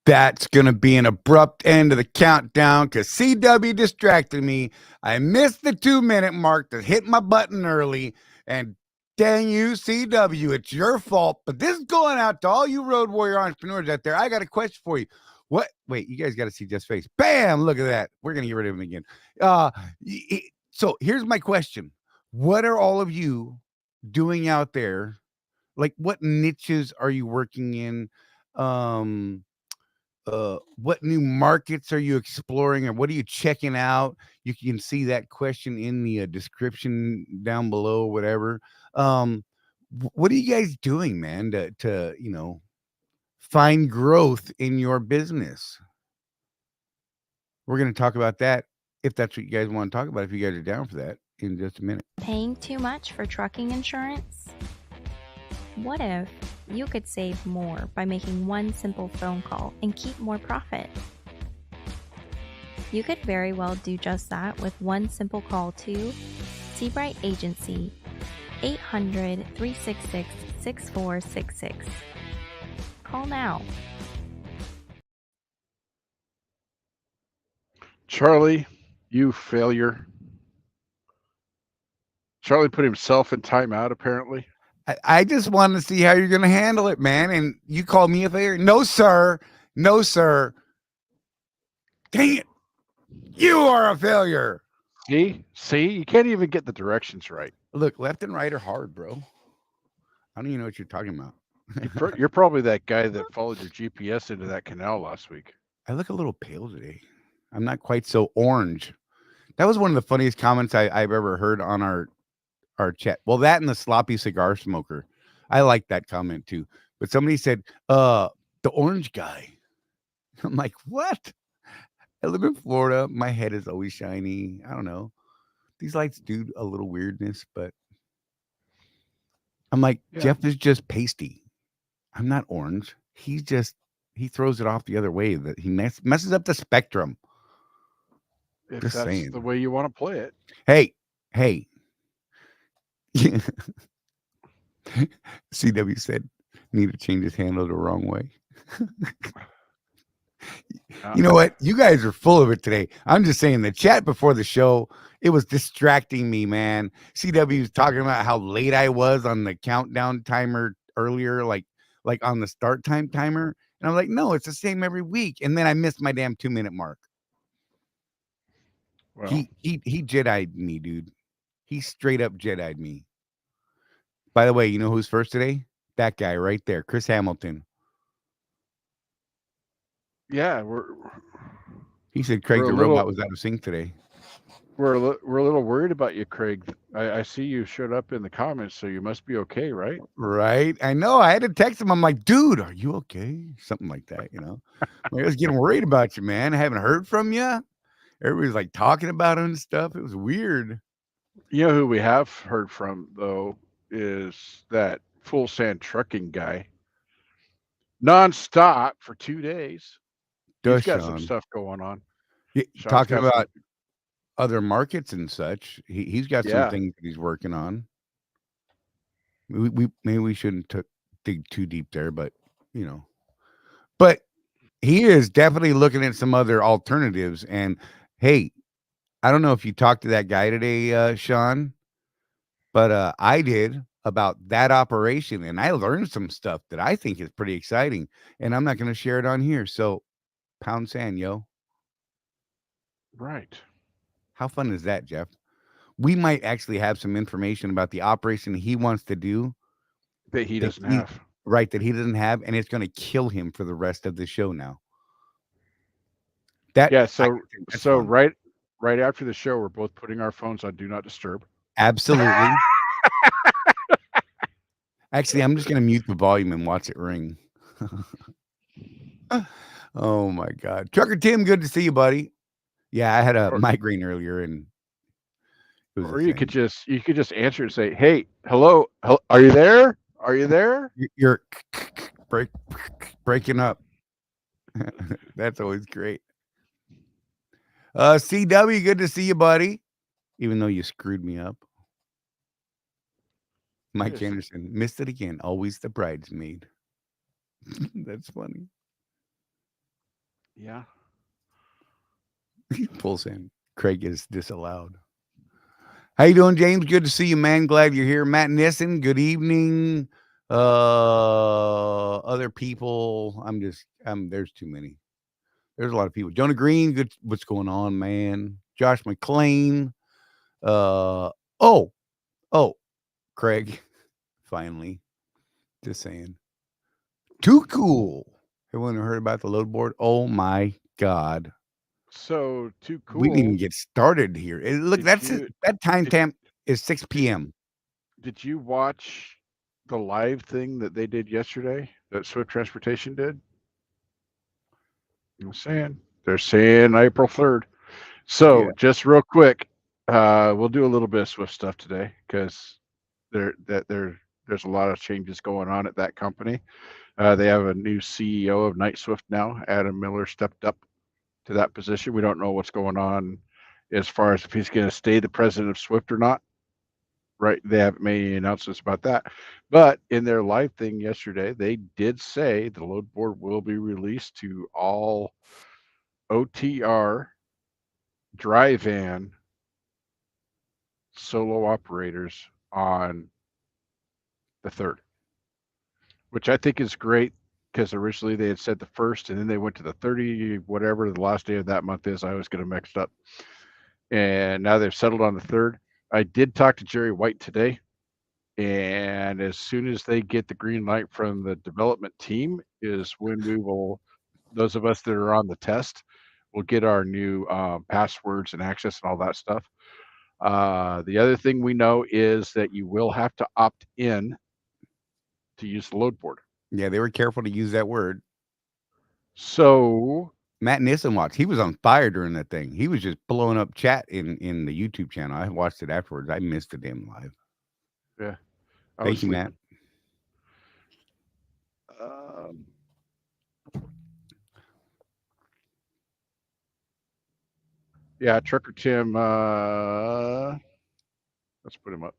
That's going to be an abrupt end to the countdown because CW distracted me. I missed the 2-minute mark to hit my button early. And dang you, CW, it's your fault. But this is going out to all you road warrior entrepreneurs out there. I got a question for you. What? Wait, you guys got to see Jeff's face. Bam! Look at that. We're going to get rid of him again. So here's my question. What are all of you doing out there? Like, what niches are you working in? What new markets are you exploring, or what are you checking out? You can see that question in the description down below, whatever. What are you guys doing, man, to find growth in your business? We're going to talk about that if that's what you guys want to talk about, if you guys are down for that, in just a minute. Paying too much for trucking insurance? What if you could save more by making one simple phone call and keep more profit? You could very well do just that with one simple call to Seabright Agency, 800-366-6466. Call now. Charlie, you failure. Charlie put himself in timeout, apparently. I just want to see how you're going to handle it, man. And you call me a failure? No, sir. No, sir. Dang it. You are a failure. See, you can't even get the directions right. Look, left and right are hard, bro. I don't even know what you're talking about. You're probably that guy that followed your GPS into that canal last week. I look a little pale today. I'm not quite so orange. That was one of the funniest comments I've ever heard on our chat. Well, that and the sloppy cigar smoker. I like that comment too. But somebody said, the orange guy. I'm like, what? I live in Florida. My head is always shiny. I don't know. These lights do a little weirdness, but I'm like, Yeah. Jeff is just pasty. I'm not orange. He throws it off the other way. That he messes up the spectrum. If Just that's saying. the way you want to play it. Hey. CW said, need to change his handle the wrong way. You know what? You guys are full of it today. I'm just saying the chat before the show, it was distracting me, man. CW was talking about how late I was on the countdown timer earlier, like on the start time timer. And I'm like, no, it's the same every week. And then I missed my damn 2-minute mark. Well, he Jedi'd me, dude. He straight up Jedi'd me. By the way, you know who's first today? That guy right there, Chris Hamilton. Yeah, he said Craig the robot was out of sync today. We're a little worried about you, Craig. I see you showed up in the comments, so you must be okay, right? Right. I know. I had to text him. I'm like, dude, are you okay? Something like that, I was getting worried about you, man. I haven't heard from you. Everybody's like talking about it and stuff. It was weird. You know who we have heard from, though, is that Full Sand Trucking guy. Non-stop for 2 days. He's got some stuff going on. Talking about other markets and such. He's got some things that he's working on. Maybe we shouldn't dig too deep there, but but he is definitely looking at some other alternatives. And hey, I don't know if you talked to that guy today, Sean, but I did about that operation, and I learned some stuff that I think is pretty exciting, and I'm not going to share it on here. So pound sand, yo. Right. How fun is that, Jeff? We might actually have some information about the operation he wants to do that he doesn't have. Right, that he doesn't have, and it's going to kill him for the rest of the show now. So right after the show, we're both putting our phones on Do Not Disturb. Absolutely. Actually, I'm just going to mute the volume and watch it ring. Oh my God. Trucker Tim, good to see you, buddy. Yeah, I had a migraine earlier, and or you could just answer and say, "Hey, hello, are you there? Are you there?" You're breaking up. That's always great. CW, good to see you, buddy. Even though you screwed me up. Mike Anderson, missed it again. Always the bridesmaid. That's funny. Yeah. Pulls in. Craig is disallowed. How you doing, James? Good to see you, man. Glad you're here. Matt Nissen, good evening. Other people. There's too many. There's a lot of people. Jonah Green, good. What's going on, man? Josh McLean. Uh oh, oh, Craig. Finally. Just saying. Too cool. Everyone heard about the load board? Oh my God. So too We didn't even cool. get started here. Look, Did you that time did, stamp is 6 did p.m. did you watch the live thing that they did yesterday? That Swift Transportation did? I'm saying they're saying April 3rd. Yeah. So just real quick, we'll do a little bit of Swift stuff today because there's a lot of changes going on at that company. They have a new CEO of Night Swift now. Adam Miller stepped up to that position. We don't know what's going on as far as if he's going to stay the president of Swift or not. Right? They haven't made any announcements about that. But in their live thing yesterday, they did say the load board will be released to all OTR dry van solo operators on the 3rd, which I think is great because originally they had said the 1st and then they went to the 30, whatever the last day of that month is. I always get them mixed up. And now they've settled on the 3rd. I did talk to Jerry White today. And as soon as they get the green light from the development team, is when we will, those of us that are on the test, will get our new passwords and access and all that stuff. The other thing we know is that you will have to opt in to use the load board. Yeah, they were careful to use that word. So, Matt Nissen watched. He was on fire during that thing. He was just blowing up chat in the YouTube channel. I watched it afterwards. I missed the damn live. yeah, I was Thank you, Matt. sleeping. Um, yeah, Trucker Tim, let's put him up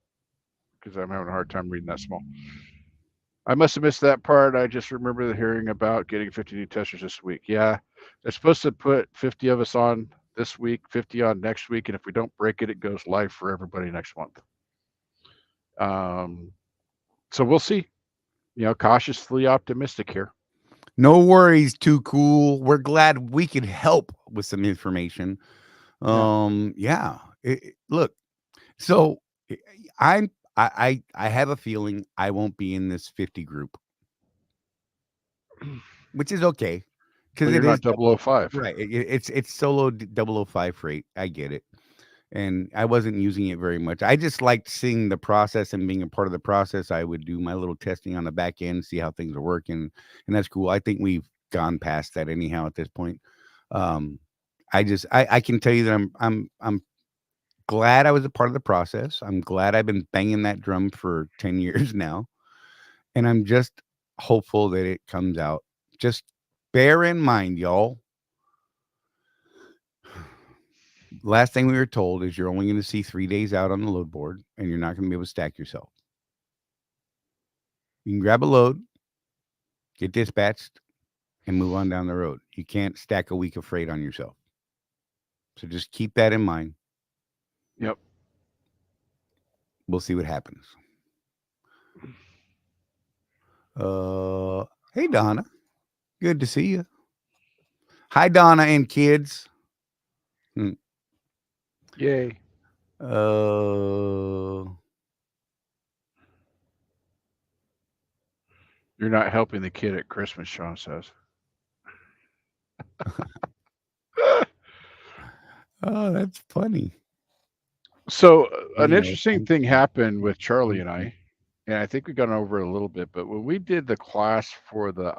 because I'm having a hard time reading that small. I must have missed that part. I just remember hearing about getting 50 new testers this week. Yeah, they're supposed to put 50 of us on this week, 50 on next week, and if we don't break it, it goes live for everybody next month. Um, so we'll see. Cautiously optimistic here. No worries, too cool. We're glad we could help with some information. Yeah. Yeah. Look, so I have a feeling I won't be in this 50 group, which is okay because Well, you're it is not 005. right. It's solo 005 freight. I get it. And I wasn't using it very much. I just liked seeing the process and being a part of the process. I would do my little testing on the back end, see how things are working, and that's cool. I think we've gone past that anyhow at this point. Um, I can tell you that I'm glad I was a part of the process. I'm glad I've been banging that drum for 10 years now, and I'm just hopeful that it comes out. Just bear in mind, y'all. Last thing we were told is you're only going to see 3 days out on the load board, and you're not going to be able to stack yourself. You can grab a load, get dispatched, and move on down the road. You can't stack a week of freight on yourself. So just keep that in mind. Yep. We'll see what happens. Hey Donna, good to see you. Hi Donna and kids. Yay. You're not helping the kid at Christmas, Sean says. Oh, that's funny. So, an Anyway, interesting thing happened with Charlie and I, and I think we got over it a little bit, but when we did the class for the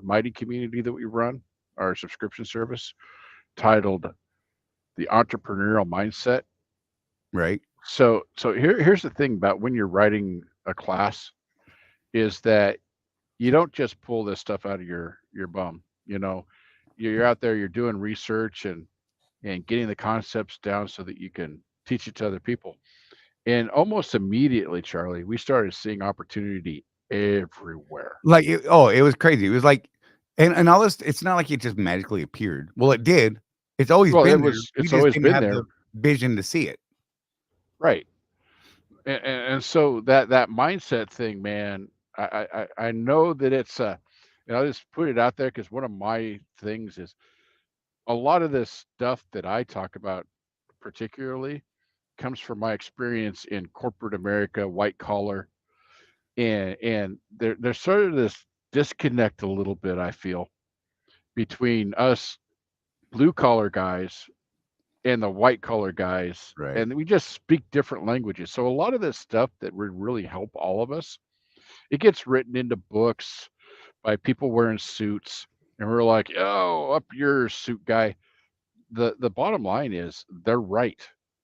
Mighty community that we run, our subscription service, titled The Entrepreneurial Mindset. right? So here's the thing about when you're writing a class is that you don't just pull this stuff out of your bum. You're out there, you're doing research and getting the concepts down so that you can teach it to other people. And almost immediately, Charlie, we started seeing opportunity everywhere. Like, it was crazy. It was like And all this, it's not like it just magically appeared. Well, it did. It's always Well, been there. We it's just always didn't been have there, the vision to see it. right? And so that mindset thing, man, I know that it's and I'll just put it out there because one of my things is a lot of this stuff that I talk about, particularly, comes from my experience in corporate America, white collar, and there's sort of this disconnect a little bit, I feel, between us blue collar guys and the white collar guys, Right. and we just speak different languages. So a lot of this stuff that would really help all of us, it gets written into books by people wearing suits, and we're like, "Oh, up your suit guy." The bottom line is they're right.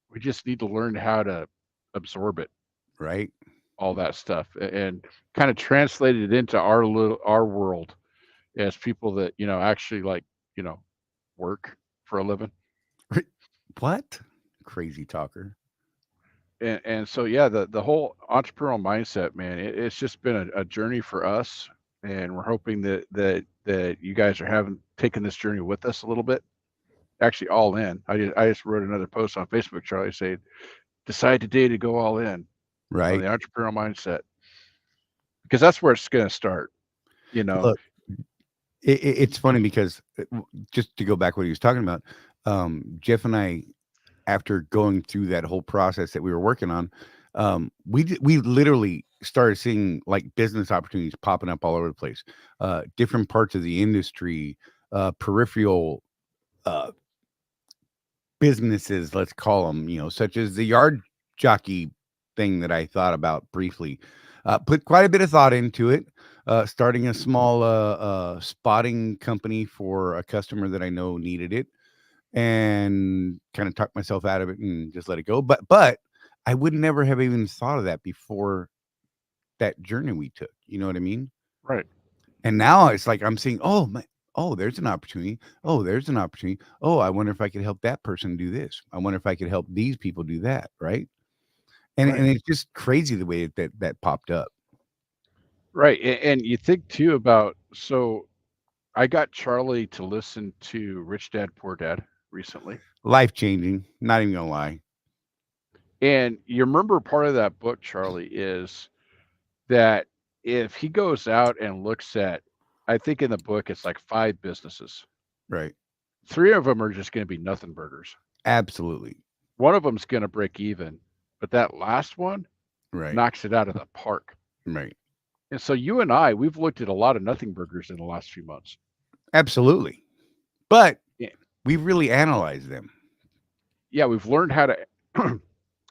We just need to learn how to absorb it, Right. all that stuff, and kind of translate it into our world as people that actually like you know work for a living. What? Crazy talker. And so yeah, the whole entrepreneurial mindset, man, it's just been a journey for us, and we're hoping that you guys are having taken this journey with us a little bit. Actually, all in. I just wrote another post on Facebook, Charlie, saying decide today to go all in on the Right. entrepreneurial mindset, because that's where it's going to start. You know, Look, it's funny because just to go back what he was talking about, Jeff and I, after going through that whole process that we were working on, we literally started seeing like business opportunities popping up all over the place, different parts of the industry, peripheral uh, businesses, let's call them, such as the yard jockey thing that I thought about briefly. Put quite a bit of thought into it. Starting a small spotting company for a customer that I know needed it, and kind of talked myself out of it and just let it go. But I would never have even thought of that before that journey we took. You know what I mean? right, And now it's like I'm seeing, oh my, oh, there's an opportunity. Oh, there's an opportunity. Oh, I wonder if I could help that person do this. I wonder if I could help these people do that. Right. And right, it's just crazy the way that popped up. right. And you think too about, so I got Charlie to listen to Rich Dad Poor Dad recently. Life changing. Not even gonna lie. And you remember part of that book, Charlie, is that if he goes out and looks at, I think in the book it's like 5 businesses. Right. 3 of them are just going to be nothing burgers. Absolutely. One of them's going to break even, but that last one Right. knocks it out of the park. Right. And so you and I, we've looked at a lot of nothing burgers in the last few months. Absolutely. But Yeah, we've really analyzed them. yeah, we've learned how to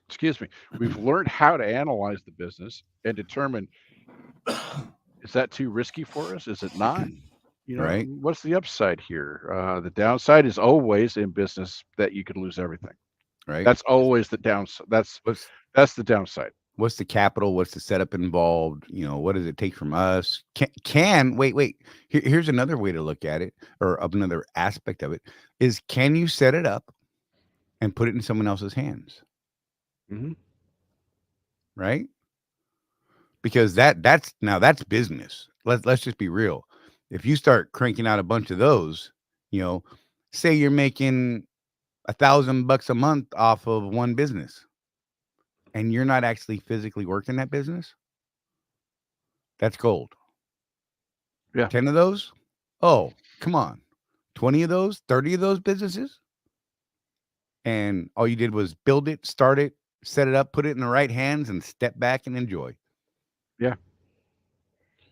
excuse me, we've learned how to analyze the business and determine, is that too risky for us? Is it not? Right. What's the upside here? The downside is always in business that you could lose everything. Right. That's always the downside. That's the downside. What's the capital? What's the setup involved? What does it take from us? Wait. Here's another way to look at it, or another aspect of it is, can you set it up and put it in someone else's hands? Hmm. Right. Because that's business. Let's just be real. If you start cranking out a bunch of those, you know, say you're making $1,000 a month off of one business and you're not actually physically working that business, that's gold. Yeah, 10 of those? Oh, come on. 20 of those, 30 of those businesses? And all you did was build it, start it, set it up, put it in the right hands, and step back and enjoy. yeah,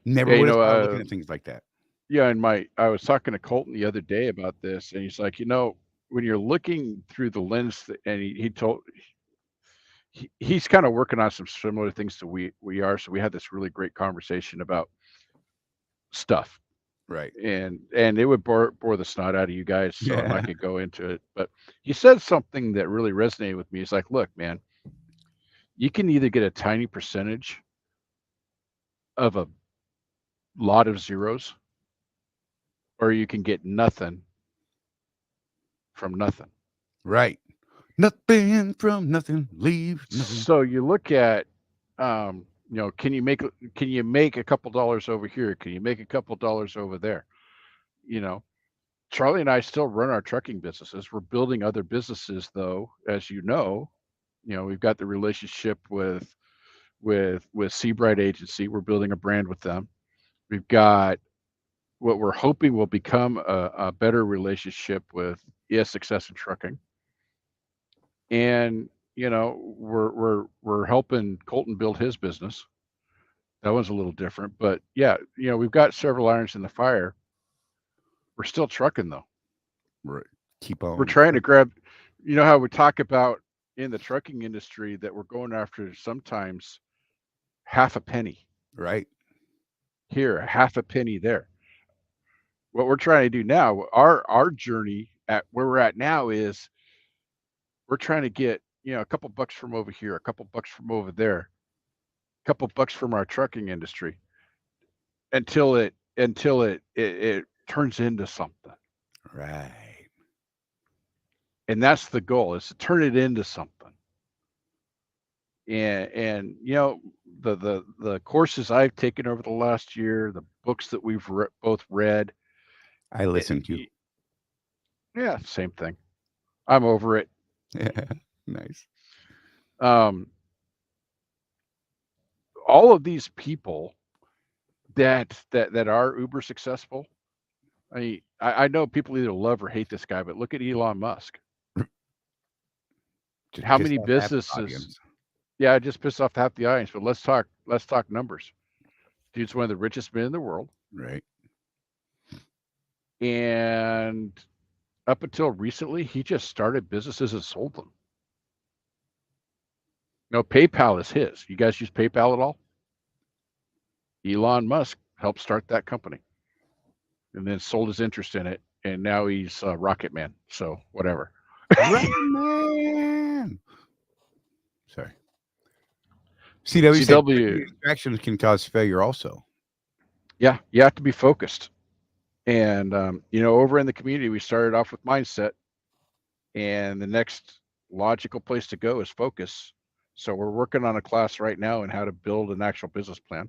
Never yeah. would have started looking at things like that. Yeah. And I was talking to Colton the other day about this, and he's like, when you're looking through the lens, and he told he's kind of working on some similar things to we are. So we had this really great conversation about stuff, Right. and it would bore the snot out of you guys, so I'm Yeah. not gonna go into it. But he said something that really resonated with me. He's like, look, man, you can either get a tiny percentage of a lot of zeros, or you can get nothing from nothing. Right. Nothing from nothing, leave nothing. So you look at, can you make a couple dollars over here? Can you make a couple dollars over there? you know, Charlie and I still run our trucking businesses. We're building other businesses, though, as you know. We've got the relationship with Seabright Agency. We're building a brand with them. We've got what we're hoping will become a better relationship with ES Success in Trucking. And we're helping Colton build his business. That one's a little different, but yeah, we've got several irons in the fire. We're still trucking though. Right. Keep on. We're trying to grab, how we talk about in the trucking industry that we're going after sometimes half a penny Right. here, half a penny there. What we're trying to do now, our journey at where we're at now is we're trying to get, a couple bucks from over here, a couple bucks from over there, a couple bucks from our trucking industry until it turns into something. Right. And that's the goal, is to turn it into something. And the courses I've taken over the last year, the books that we've both read. I listened to. Yeah, same thing. I'm over it. Yeah, nice. All of these people that are uber successful. I know people either love or hate this guy, but look at Elon Musk. How many businesses? Yeah, I just pissed off half the audience. But let's talk numbers. Dude's one of the richest men in the world. Right. And up until recently, he just started businesses and sold them. No, PayPal is his. You guys use PayPal at all? Elon Musk helped start that company and then sold his interest in it. And now he's Rocket Man. So whatever. Rocket Man. Sorry. CW distractions can cause failure also. Yeah, you have to be focused. And, over in the community, we started off with mindset. And the next logical place to go is focus. So we're working on a class right now on how to build an actual business plan.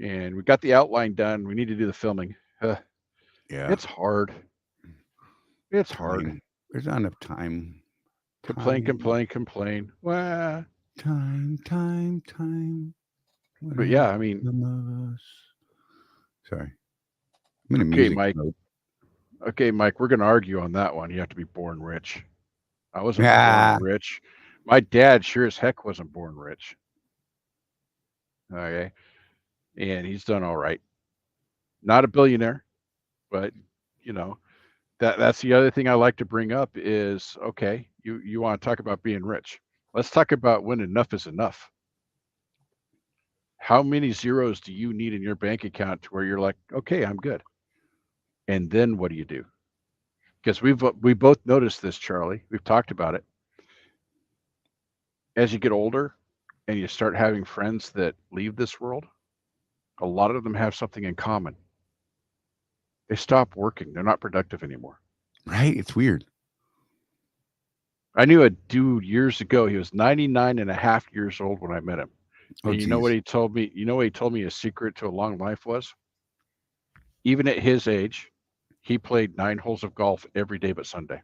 And we got the outline done. We need to do the filming. Yeah. It's hard. It's hard. There's not enough time. Complain. Well, time. But yeah, I mean. Sorry. Okay, Mike, we're going to argue on that one. You have to be born rich. I wasn't born rich. My dad sure as heck wasn't born rich. Okay. And he's done all right. Not a billionaire, but that's the other thing I like to bring up is, okay, you want to talk about being rich. Let's talk about when enough is enough. How many zeros do you need in your bank account to where you're like, okay, I'm good? And then what do you do? Because we both noticed this, Charlie. We've talked about it. As you get older and you start having friends that leave this world, a lot of them have something in common. They stop working. They're not productive anymore. Right? It's weird. I knew a dude years ago. He was 99 and a half years old when I met him. And you know what he told me? You know what he told me his secret to a long life was? Even at his age, he played 9 holes of golf every day but Sunday.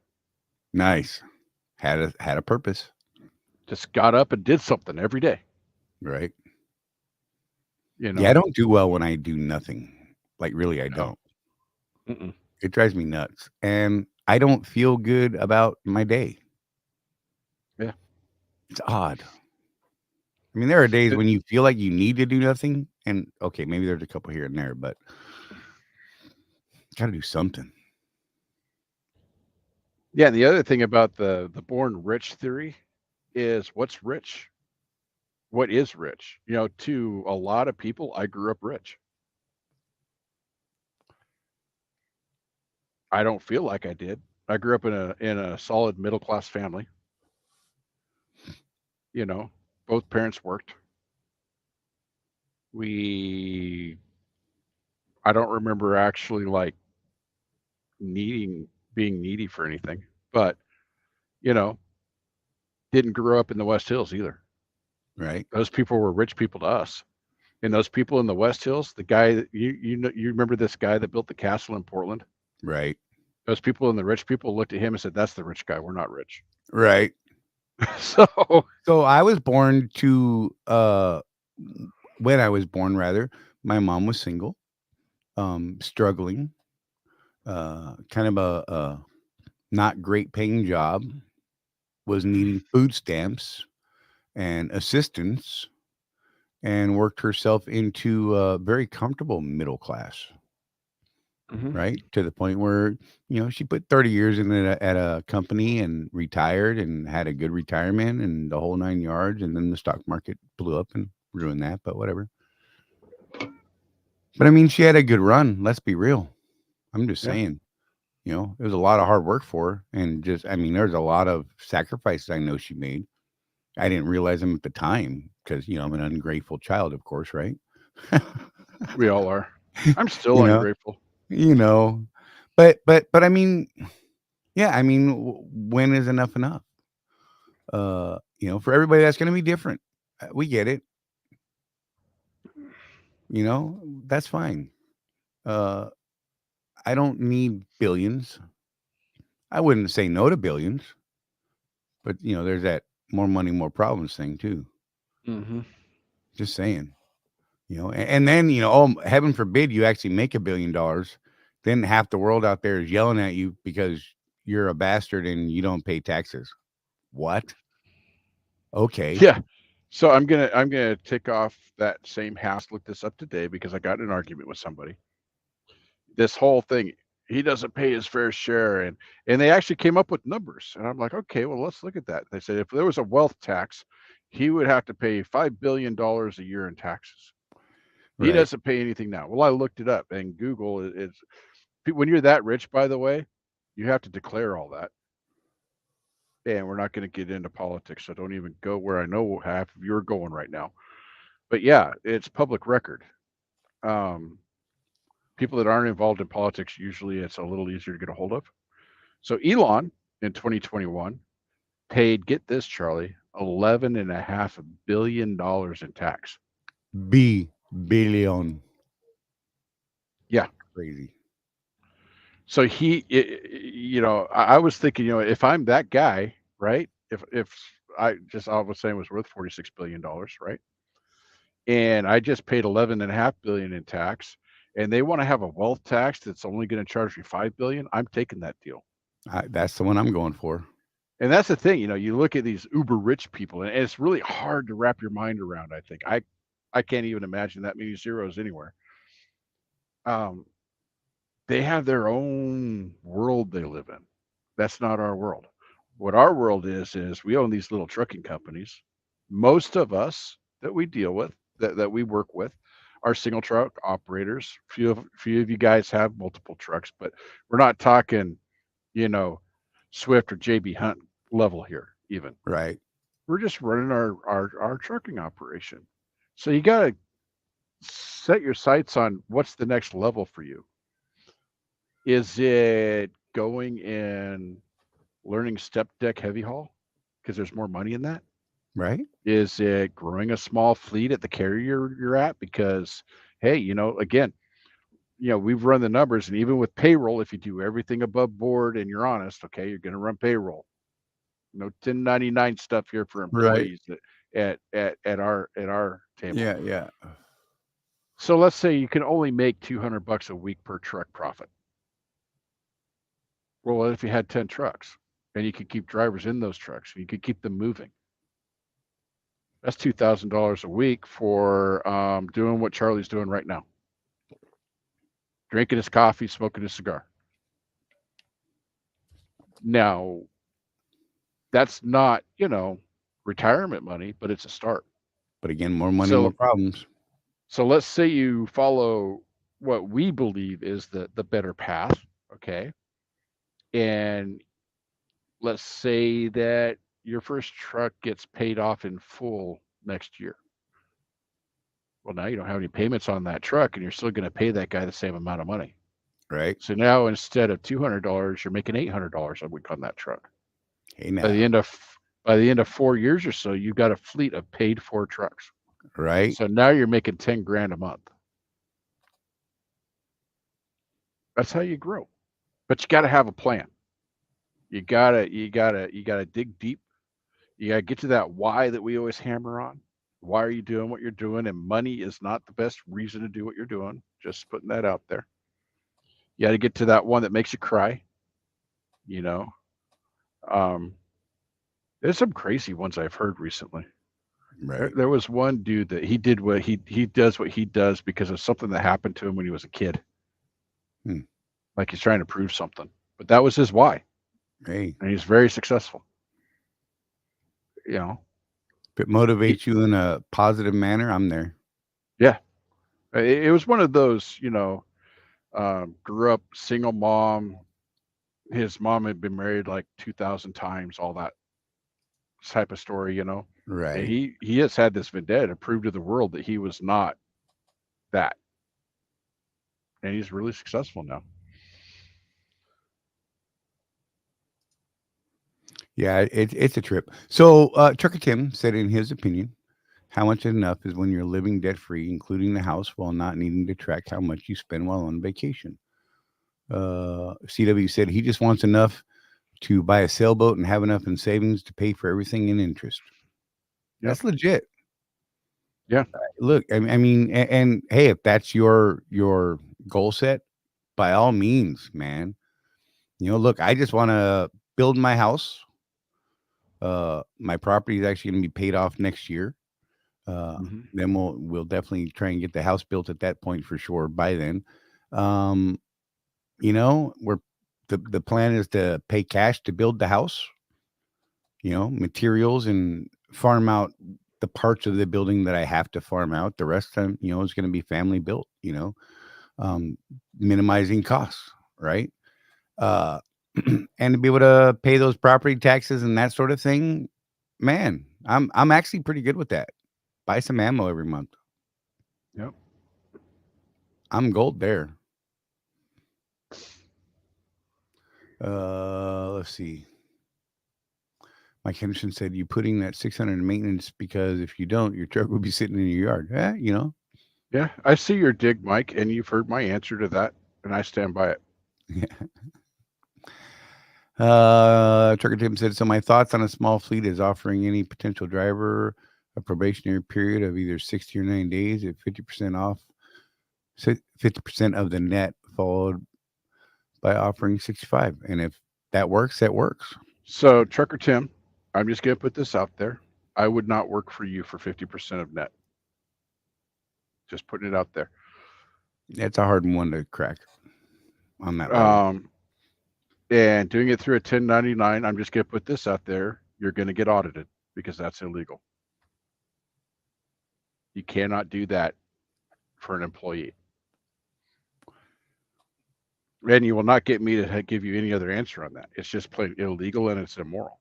Nice. Had a purpose. Just got up and did something every day. Right. Yeah, I don't do well when I do nothing. Like, really, I don't. Mm-mm. It drives me nuts. And I don't feel good about my day. Yeah. It's odd. I mean, there are days when you feel like you need to do nothing. And, okay, maybe there's a couple here and there, but got to do something. Yeah, the other thing about the born rich theory is what's rich? What is rich? To a lot of people, I grew up rich. I don't feel like I did. I grew up in a solid middle class family. Both parents worked. I don't remember actually like being needy for anything, but didn't grow up in the West Hills either. Right. Those people were rich people to us. And those people in the West Hills, the guy that you remember this guy that built the castle in Portland? Right. Those people and the rich people looked at him and said, "That's the rich guy. We're not rich." Right. So So I was born to when I was born rather, my mom was single, struggling, kind of a not great paying job, was needing food stamps and assistance, and worked herself into a very comfortable middle class, Mhm. right? To the point where, she put 30 years in it at a company and retired and had a good retirement and the whole 9 yards. And then the stock market blew up and ruined that, but whatever. But I mean, she had a good run. Let's be real. I'm just Yeah. saying, it was a lot of hard work for her. And there's a lot of sacrifices I know she made. I didn't realize them at the time because, I'm an ungrateful child, of course, right? We all are. I'm still you know, ungrateful. you know, but I mean, yeah, I mean, when is enough enough? For everybody, that's going to be different. We get it. That's fine. Uh, I don't need billions. I wouldn't say no to billions, but there's that more money, more problems thing too. Mhm. Just saying. And then oh, heaven forbid you actually make $1 billion, then half the world out there is yelling at you because you're a bastard and you don't pay taxes. What? Okay. Yeah. So I'm gonna take off that same house. Look this up today because I got in an argument with somebody. This whole thing, he doesn't pay his fair share, and they actually came up with numbers, and I'm like, okay, well, let's look at that. They said if there was a wealth tax, he would have to pay $5 billion a year in taxes. He Right. doesn't pay anything now. Well, I looked it up, and Google is when you're that rich, by the way, you have to declare all that. And we're not going to get into politics, so don't even go where I know half of you are going right now. But yeah, it's public record. Um, People that aren't involved in politics, usually it's a little easier to get a hold of. So Elon in 2021 paid, get this, Charlie, $11.5 billion in tax. Billion. Yeah. Crazy. So I was thinking, if I'm that guy, right? If I was saying was worth $46 billion, right? And I just paid 11.5 billion in tax, and they want to have a wealth tax that's only going to charge me 5 billion. I'm taking that deal. That's the one I'm going for. And that's the thing, you look at these uber rich people, and it's really hard to wrap your mind around. I think I can't even imagine that many zeros anywhere. Um, they have their own world they live in. That's not our world. What our world is we own these little trucking companies. Most of us that we deal with, that we work with, are single truck operators. Few of you guys have multiple trucks, but we're not talking, you know, Swift or JB Hunt level here, even. Right. We're just running our trucking operation. So you got to set your sights on what's the next level for you. Is it going and learning step deck heavy haul because there's more money in that? Right. Is it growing a small fleet at the carrier you're at? Because, hey, again, we've run the numbers, and even with payroll, if you do everything above board and you're honest, okay, you're going to run payroll. No 1099 stuff here for Right. employees at our table. Yeah. Yeah. So let's say you can only make $200 a week per truck profit. Well, what if you had 10 trucks and you could keep drivers in those trucks and you could keep them moving? That's $2,000 a week for doing what Charlie's doing right now. Drinking his coffee, smoking his cigar. Now, that's not, retirement money, but it's a start. But again, more money, more So problems. so let's say you follow what we believe is the better path, okay? And let's say that your first truck gets paid off in full next year. Well, now you don't have any payments on that truck, and you're still going to pay that guy the same amount of money. Right. So now instead of $200, you're making $800 a week on that truck. Hey By now. the end of 4 years or so, you've got a fleet of paid for trucks. Right. So now you're making 10 grand a month. That's how you grow. But you got to have a plan. You gotta dig deep. You gotta get to that why that we always hammer on. Why are you doing what you're doing? And money is not the best reason to do what you're doing. Just putting that out there. You got to get to that one that makes you cry. You know, um, there's some crazy ones I've heard recently. Right. There was one dude that he does what he does because of something that happened to him when he was a kid. Hmm. Like he's trying to prove something, but that was his why, Hey, and he's very successful. You know, if it he, motivates you in a positive manner, I'm there. yeah, it was one of those. Grew up single mom. His mom had been married like 2,000 times, all that type of story. And Right. he has had this vendetta to prove to the world that he was not that, and he's really successful now. Yeah, it's a trip. So, Trucker Tim said, in his opinion, how much enough is when you're living debt free, including the house, while not needing to track how much you spend while on vacation. CW said he just wants enough to buy a sailboat and have enough in savings to pay for everything in interest. Yep. That's legit. Yeah. Look, I mean, and hey, if that's your goal set, by all means, man. Look, I just want to build my house. My property is actually going to be paid off next year. Hmm. Then we'll definitely try and get the house built at that point for sure. By then, um, we're the plan is to pay cash to build the house. Materials, and farm out the parts of the building that I have to farm out. The rest of them, is going to be family built. Um, Minimizing costs, right? Uh, and to be able to pay those property taxes and that sort of thing, man, I'm actually pretty good with that. Buy some ammo every month. Yep. I'm gold there. Let's see. Mike Henderson said, "You putting that 600 in maintenance because if you don't, your truck will be sitting in your yard." Yeah. I see your dig, Mike, and you've heard my answer to that, and I stand by it. Trucker Tim said, "So my thoughts on a small fleet is offering any potential driver a probationary period of either 60 or 90 days at 50% off, 50% of the net, followed by offering 65. And if that works, that works." So, Trucker Tim, I'm just going to put this out there. I would not work for you for 50% of net. Just putting it out there. That's a hard one to crack on that level. Um, and doing it through a 1099, I'm just going to put this out there. You're going to get audited because that's illegal. You cannot do that for an employee. And you will not get me to give you any other answer on that. It's just plain illegal and it's immoral.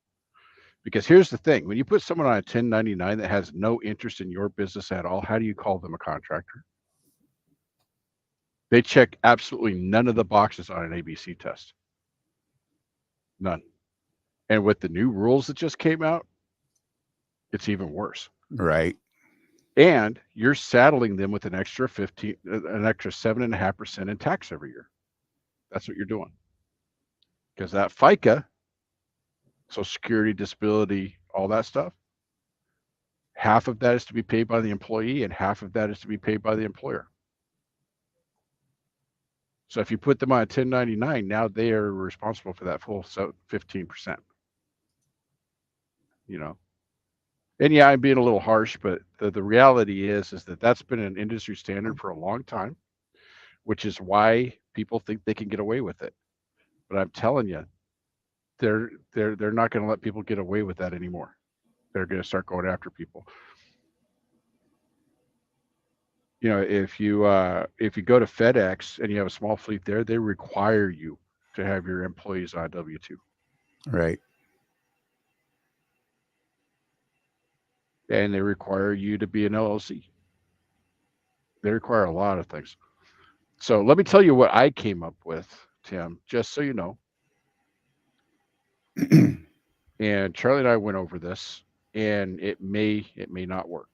Because here's the thing, when you put someone on a 1099 that has no interest in your business at all, how do you call them a contractor? They check absolutely none of the boxes on an ABC test. None. And with the new rules that just came out, it's even worse. Right. And you're saddling them with an extra 7.5% in tax every year. That's what you're doing. Because that FICA, Social Security, disability, all that stuff, half of that is to be paid by the employee and half of that is to be paid by the employer. So if you put them on a 1099, now they are responsible for that full 15%. You know, and yeah, I'm being a little harsh, but the reality is that that's been an industry standard for a long time, which is why people think they can get away with it. But I'm telling you, they're not going to let people get away with that anymore. They're going to start going after people. If you go to FedEx and you have a small fleet there, they require you to have your employees on W-2. Right. And they require you to be an LLC. They require a lot of things. So let me tell you what I came up with, Tim, just so you know. And Charlie and I went over this, and it may not work.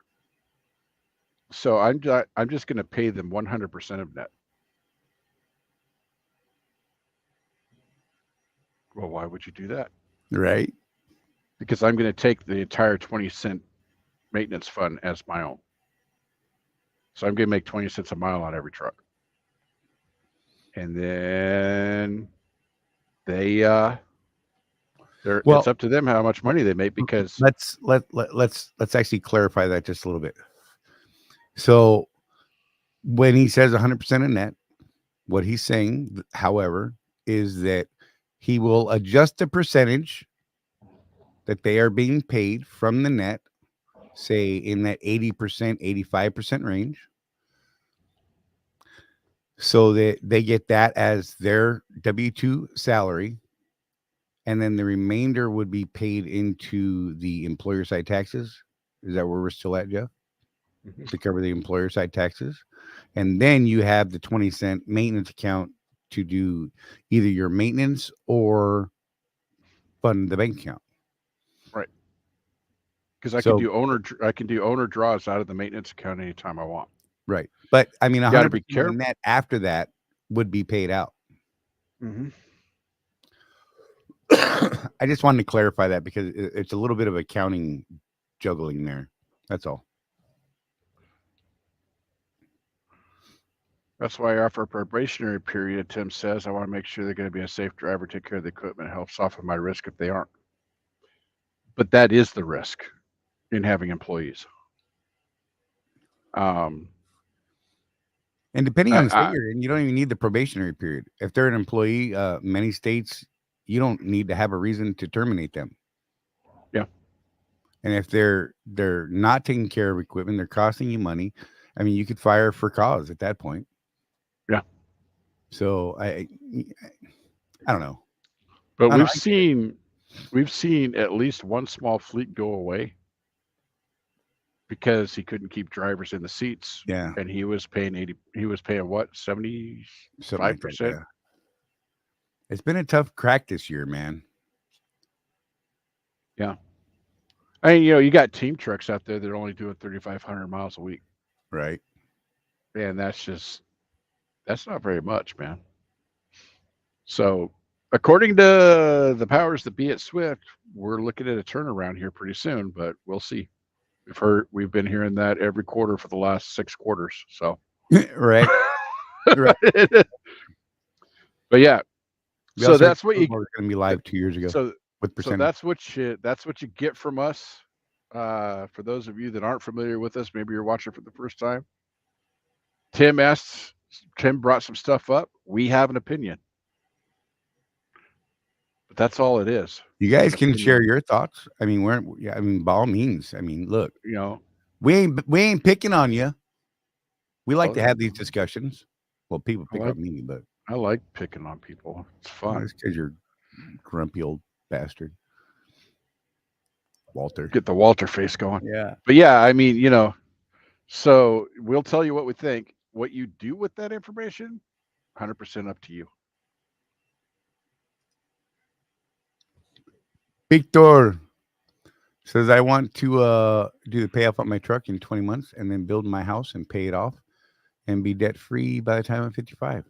So I'm just going to pay them 100% of net. Well, why would you do that? Right. Because I'm going to take the entire 20-cent maintenance fund as my own. So I'm going to make 20 cents a mile on every truck. And then they Well, it's up to them how much money they make, because let's actually clarify that just a little bit. So when he says 100% of net, what he's saying, however, is that he will adjust the percentage that they are being paid from the net, say in that 80%, 85% range, so that they get that as their W-2 salary. And then the remainder would be paid into the employer side taxes. Is that where we're still at, Jeff? To cover the employer side taxes. And then you have the 20-cent maintenance account to do either your maintenance or fund the bank account. right. Because I So, can do owner draws out of the maintenance account anytime I want. right. But I mean, You got to 100% be of the careful. net after that would be paid out. Mm-hmm. I just wanted to clarify that because it's a little bit of accounting juggling there. That's all. That's why I offer a probationary period. Tim says I want to make sure they're going to be a safe driver, take care of the equipment, help soften my risk if they aren't. But that is the risk in having employees. And depending on the state I you're in, you don't even need the probationary period. If they're an employee, many states, you don't need to have a reason to terminate them. Yeah. And if they're not taking care of equipment, they're costing you money. I mean, you could fire for cause at that point. Yeah. So I don't know. But I don't we've seen at least one small fleet go away because he couldn't keep drivers in the seats. Yeah. And he was paying what, 75%? Something like that. Yeah. It's been a tough crack this year, man. Yeah. I mean, you got team trucks out there that are only doing 3,500 miles a week. Right. And that's not very much, man. So, according to the powers that be at Swift, we're looking at a turnaround here pretty soon, but we'll see. We've been hearing that every quarter for the last 6 quarters. So, Right. Right. but yeah. So that's what you going to be live 2 years ago. so with so percentage. that's what you get from us. For those of you that aren't familiar with us, maybe you're watching for the first time. Tim brought some stuff up. We have an opinion. But that's all it is. You guys can share your thoughts. I mean, by all means. I mean, look, we ain't picking on you. We like to have these discussions. Well, people pick on me, but I like picking on people. It's fun. It's because you're grumpy old bastard. Walter. Get the Walter face going. Yeah. But yeah, I mean, so we'll tell you what we think. What you do with that information, 100% up to you. Victor says, I want to do the payoff on my truck in 20 months and then build my house and pay it off and be debt free by the time I'm 55.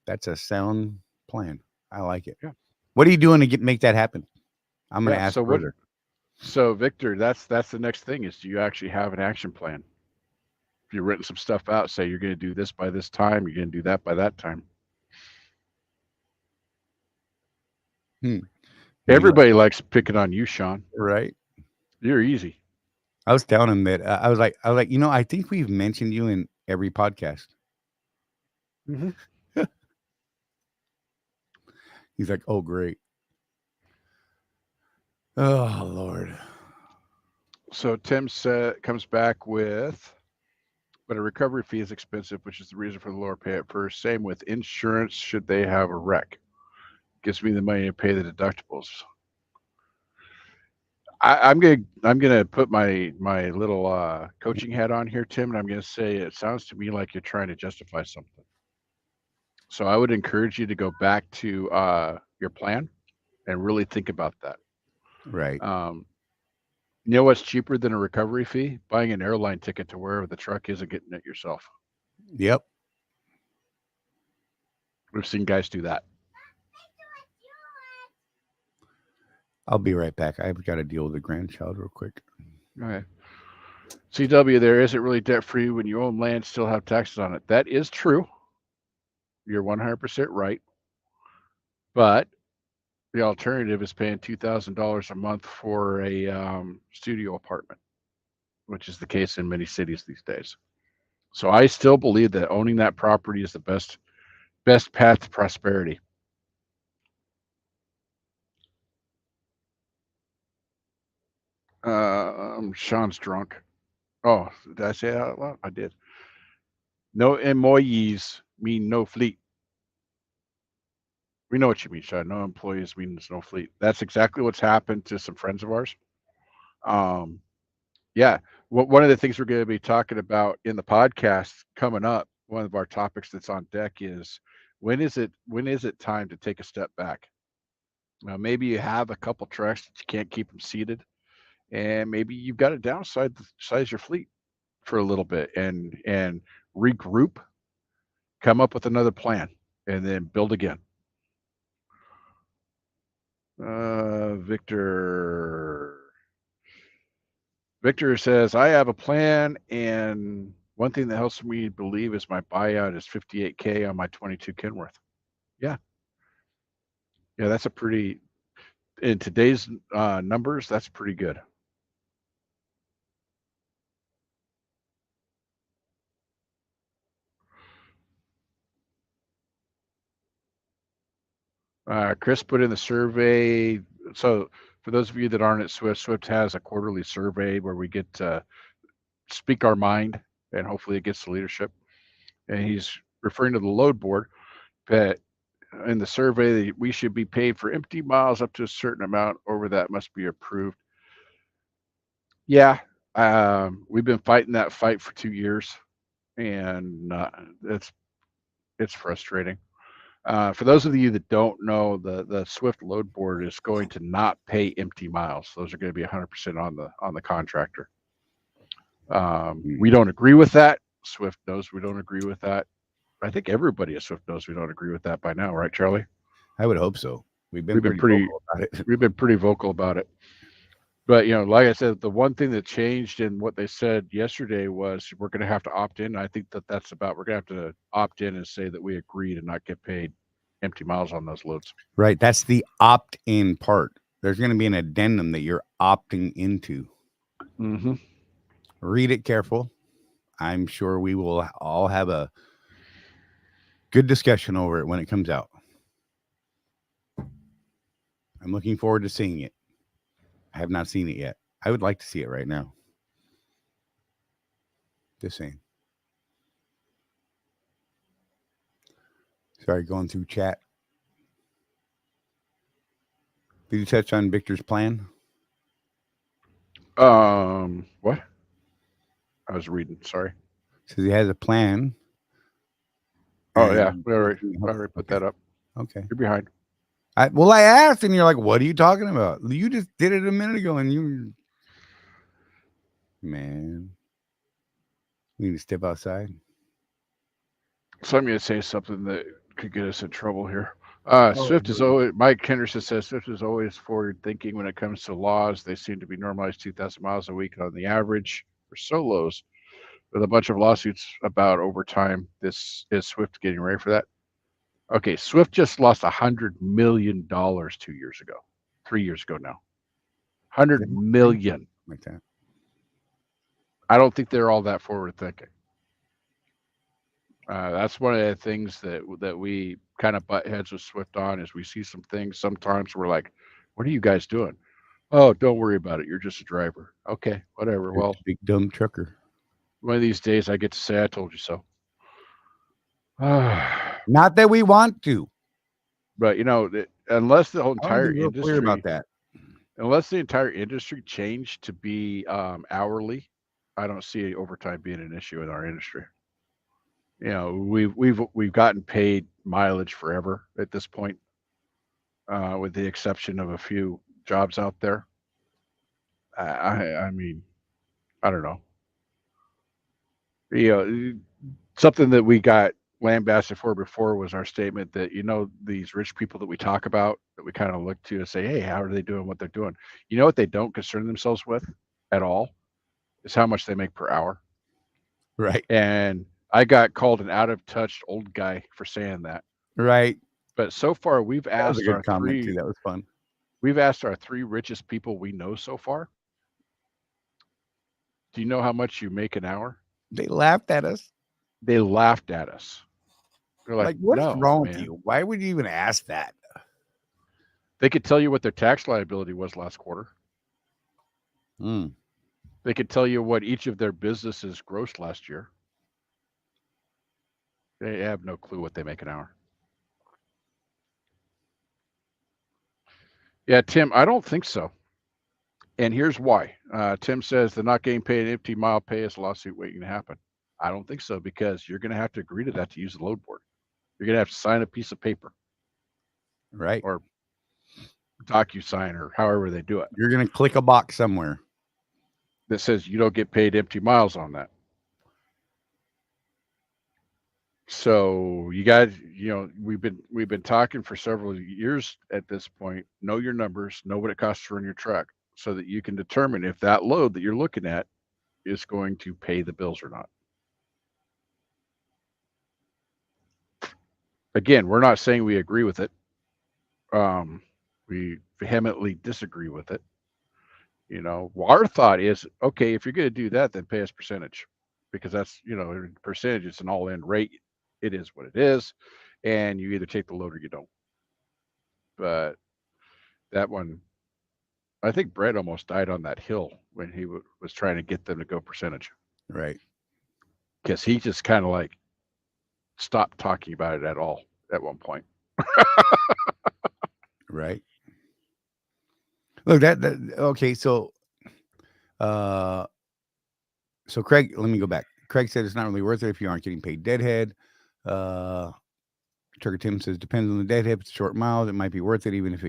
That's a sound plan. I like it. Yeah. What are you doing to make that happen? I'm going to ask further. So Victor, that's the next thing is, do you actually have an action plan? If you've written some stuff out, say you're going to do this by this time, you're going to do that by that time. Everybody likes picking on you, Sean. Right? You're easy. I was telling him that I was like, I think we've mentioned you in every podcast. Mm-hmm. He's like, oh, great. Oh, Lord. So Tim comes back with, but a recovery fee is expensive, which is the reason for the lower pay at first. Same with insurance. Should they have a wreck? Gives me the money to pay the deductibles. I'm gonna put my little coaching hat on here, Tim, and I'm gonna say it sounds to me like you're trying to justify something. So I would encourage you to go back to your plan and really think about that. Right. You know what's cheaper than a recovery fee? Buying an airline ticket to wherever the truck is and getting it yourself. Yep. We've seen guys do that. I'll be right back. I've got to deal with a grandchild real quick. Okay. CW, there isn't really debt free when you own land, still have taxes on it. That is true. You're 100% right. But the alternative is paying $2,000 a month for a studio apartment, which is the case in many cities these days. So I still believe that owning that property is the best path to prosperity. Sean's drunk. Oh, did I say that out loud? I did. No employees mean no fleet. We know what you mean, Sean. No employees means no fleet. That's exactly what's happened to some friends of ours. Um, yeah. One of the things we're going to be talking about in the podcast coming up, one of our topics that's on deck is when is it time to take a step back? Now, maybe you have a couple trucks that you can't keep them seated, and maybe you've got to size your fleet for a little bit and regroup, come up with another plan, and then build again. Victor says, I have a plan, and one thing that helps me believe is my buyout is 58K on my 22 Kenworth. Yeah. Yeah, that's a pretty, in today's numbers, that's pretty good. Chris put in the survey. So for those of you that aren't at Swift has a quarterly survey where we get to speak our mind, and hopefully it gets the leadership. And he's referring to the load board that in the survey that we should be paid for empty miles up to a certain amount. Over that must be approved. Yeah, we've been fighting that fight for 2 years, and it's frustrating. For those of you that don't know, the Swift load board is going to not pay empty miles. Those are going to be 100% on the contractor. We don't agree with that. Swift knows we don't agree with that. I think everybody at Swift knows we don't agree with that by now, right, Charlie? I would hope so. We've been pretty vocal about it. We've been pretty vocal about it. But like I said, the one thing that changed in what they said yesterday was we're going to have to opt in. I think that's about we're going to have to opt in and say that we agree to not get paid empty miles on those loads. Right. That's the opt-in part. There's going to be an addendum that you're opting into. Mm-hmm. Read it careful. I'm sure we will all have a good discussion over it when it comes out. I'm looking forward to seeing it. I have not seen it yet. I would like to see it right now. Just saying. Sorry, going through chat. Did you touch on Victor's plan? What? I was reading. Sorry. Says he has a plan. Oh yeah, we already put that up. Okay, you're behind. I asked, and you're like, "What are you talking about? You just did it a minute ago, and you, man, we need to step outside." So I'm going to say something that could get us in trouble here. Swift is always, Mike Henderson says Swift is always forward thinking when it comes to laws. They seem to be normalized 2,000 miles a week on the average for solos, with a bunch of lawsuits about overtime. This is Swift getting ready for that. Okay, Swift just lost $100 million 2 years ago, 3 years ago now. 100 million. Like that. I don't think they're all that forward thinking. That's one of the things that we kind of butt heads with Swift on is we see some things sometimes we're like, what are you guys doing? Oh, don't worry about it. You're just a driver. Okay, whatever. You're well, big dumb trucker. One of these days I get to say I told you so. Not that we want to. But unless the whole entire industry about that. Unless the entire industry changed to be hourly, I don't see overtime being an issue in our industry. We've gotten paid mileage forever at this point, with the exception of a few jobs out there. I mean, I don't know. You know, something that we got lambasted for before was our statement that, these rich people that we talk about, that we kind of look to and say, hey, how are they doing what they're doing? You know what they don't concern themselves with at all is how much they make per hour. Right. And I got called an out of touch old guy for saying that. Right. But so far, we've That was a asked good comment too. That was fun. we've asked our 3 richest people we know so far. Do you know how much you make an hour? They laughed at us. They laughed at us. They're like, What's no, wrong with man. you? Why would you even ask that? They could tell you what their tax liability was last quarter. Hmm. They could tell you what each of their businesses grossed last year. They have no clue what they make an hour. Yeah, Tim, I don't think so. And here's why. Tim says they're not getting paid an empty mile pay is a lawsuit waiting to happen. I don't think so, because you're going to have to agree to that to use the load board. You're going to have to sign a piece of paper, Right. or DocuSign, or however they do it, You're going to click a box somewhere that says you don't get paid empty miles on that. So you guys, we've been talking for several years at this point. Know your numbers, know what it costs to run your truck, so that you can determine if that load that you're looking at is going to pay the bills or not. Again, we're not saying we agree with it. We vehemently disagree with it. Our thought is, okay, if you're going to do that, then pay us percentage, because that's, percentage, it's an all-in rate. It is what it is, and you either take the load or you don't. But that one, I think Brett almost died on that hill when he was trying to get them to go percentage, right. because he just kind of like stopped talking about it at all at one point. Right. Look, that okay. So Craig, let me go back. Craig said it's not really worth it if you aren't getting paid deadhead. Trucker Tim says depends on the deadhead. If it's short miles, it might be worth it, even if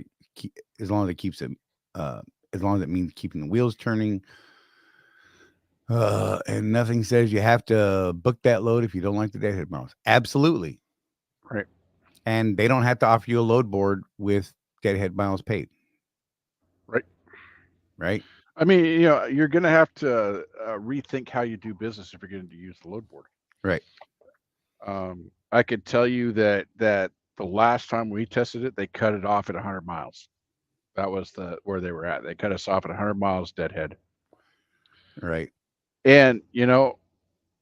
as long as it keeps it, as long as it means keeping the wheels turning. And nothing says you have to book that load if you don't like the deadhead miles. Absolutely. Right. And they don't have to offer you a load board with deadhead miles paid. Right. Right. I mean, you're going to have to rethink how you do business if you're going to use the load board. Right. I could tell you that the last time we tested it, they cut it off at 100 miles. That was where they were at. They cut us off at 100 miles deadhead. Right. And,